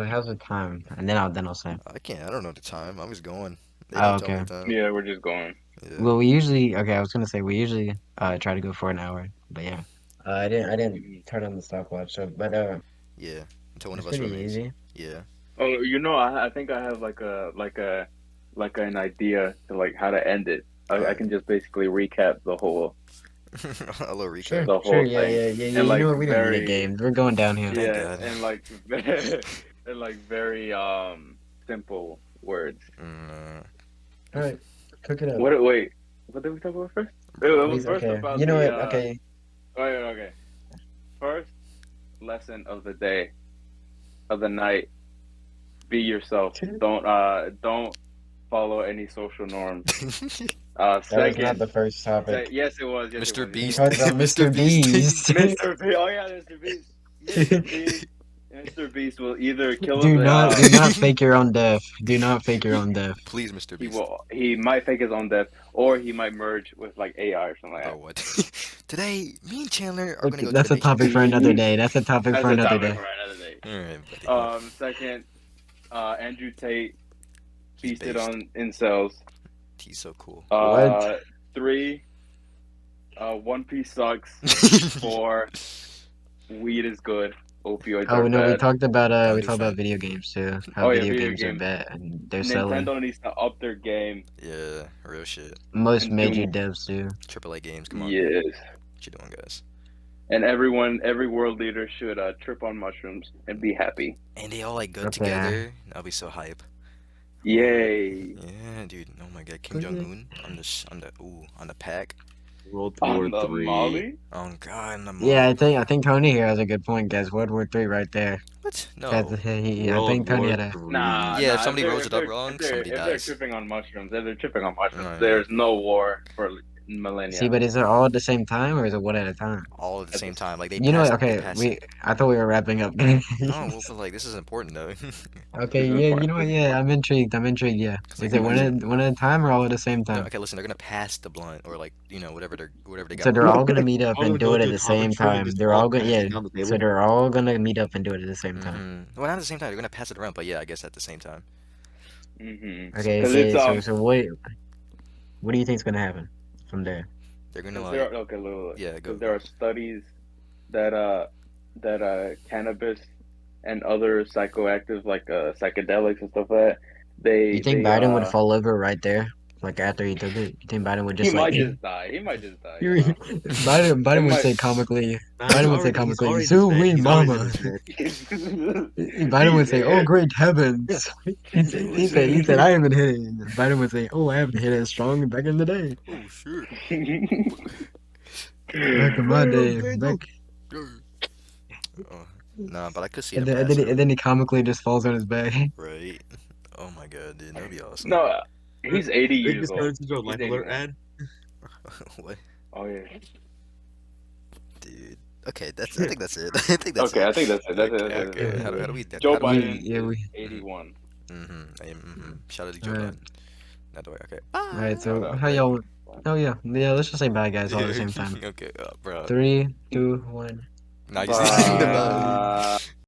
How's the time? And then I'll say. I can't. I don't know the time. I was going. They Oh, don't tell me the okay. time. Yeah, we're just going. Yeah, Well, we usually okay. I was gonna say we usually try to go for an hour, but yeah, I didn't Mhm. turn on the stopwatch, so but yeah. Until one it's of us pretty remains. easy. Yeah. Oh, I think I have like an idea to like how to end it. All I right. can just basically recap A little recap. Sure, the sure, whole thing yeah. and You know like what? We don't need a very game. We're going downhill. Thank yeah God. and like and like very simple words. Mm, All right, cook it up. Wait, what did we talk about first? It bro. was We first okay. about You know the what? Okay, okay. First lesson of the day of the night: be yourself. Don't follow any social norms. that was not Second, the first topic. yes it was, Mr. We yes Beast. it talked was. about Mr. Mr. Beast. Beast. Mr. Beast. Oh yeah, Mr. Beast. Mr. Beast. Mr. Beast will either kill him. Do not fake your own death. Do not fake your He own death. Please, Mr. he Beast. will. He might fake his own death, or he might merge with like AI or something Bro, like what? Today, me and Chandler are gonna Okay, go to the that's a topic for Matrix. another that. day. That's a topic That's for a another topic day. for another day. All right, buddy. Second, Andrew Tate He's feasted based. on incels. He's so cool. What? Uh, Three, One Piece sucks. Four, weed is good. Opioids Oh are no, we bad. talked about No we new talked about friend. video games too. How Oh yeah, video video games are games. bad and they're selling. Nintendo needs to up their game Yeah, real shit. Most and do major more. devs do. Triple A games, come on. Yes. What you doing, guys? And every world leader should trip on mushrooms and be happy. And they all like good Okay. together. I'll be so hype. Oh Yay. yeah, dude. Oh my god, Kim Jong Un on the pack. World War On the Three. Molly? Oh god, on the Yeah, Molly. I think Tony here has a good point, guys. World War Three right there. What? Cause No. I World think Tony War had a Nah, Three. Yeah, if nah. If somebody they're rolls if it up they're wrong, somebody if they're dies. tripping on mushrooms, if they're tripping on mushrooms, Right. there's no war for see, millennia but is it all at the same time or is it one at a time? All at the at same this. time. Like You know what? they Okay, passed it. I thought we were wrapping up. No, well, but like this is important though. Okay, This is yeah, you important. know what? This is Yeah, important. I'm intrigued. I'm intrigued. Yeah, Cause like is they it might as one at a time or all at the same no, time? okay, listen, they're gonna pass the blunt or like whatever they So got they're rolling. all gonna meet up All and gonna do go it to at a the common same tree and time. just They're all all gonna pass yeah. it down the So table. they're all gonna meet up and do it at the same time. Well, not at the same time. They're gonna pass it around, but yeah, I guess at the same time. Okay, Because it's okay. So what do you think's gonna happen from there? They're gonna because there like are okay, look, yeah, go because there go. are studies that cannabis and other psychoactive like psychedelics and stuff like that You they think they Biden would fall over right there, like after he took it? You think Biden would he just like might just die. He might just die. You know, it Biden would might. say comically, Nah, Biden would he's say, already in his bed. "Sweet He's always in mama." his bed. Biden He's would say, "Oh dead. great heavens." He said, "I haven't hit it." Biden would say, "Oh, I haven't hit it strong back in the day, Oh shit. back in my Pedro, day, Pedro. back." Oh, nah, but I could see them And passing then, out. he comically just falls on his back. Right. Oh my god, dude, that'd be awesome. No, he's 80 They years just turns old. into a He's life alert 81. ad. What? Oh yeah. Dude. Okay, that's I think that's it. I think that's Okay, it. I think that's it. That's it. That's Okay, it. okay. That's it. How do we Joe how do we Biden Yeah, is we. 81. Shout out to All Joe right, Biden. Not the way. Okay. all right. Shout So out. how y'all? Oh yeah, yeah. Let's just say bye, guys, all at the Yeah, same time. okay, bro. 3, 2, 1. Now you see Bye. bye. Bye.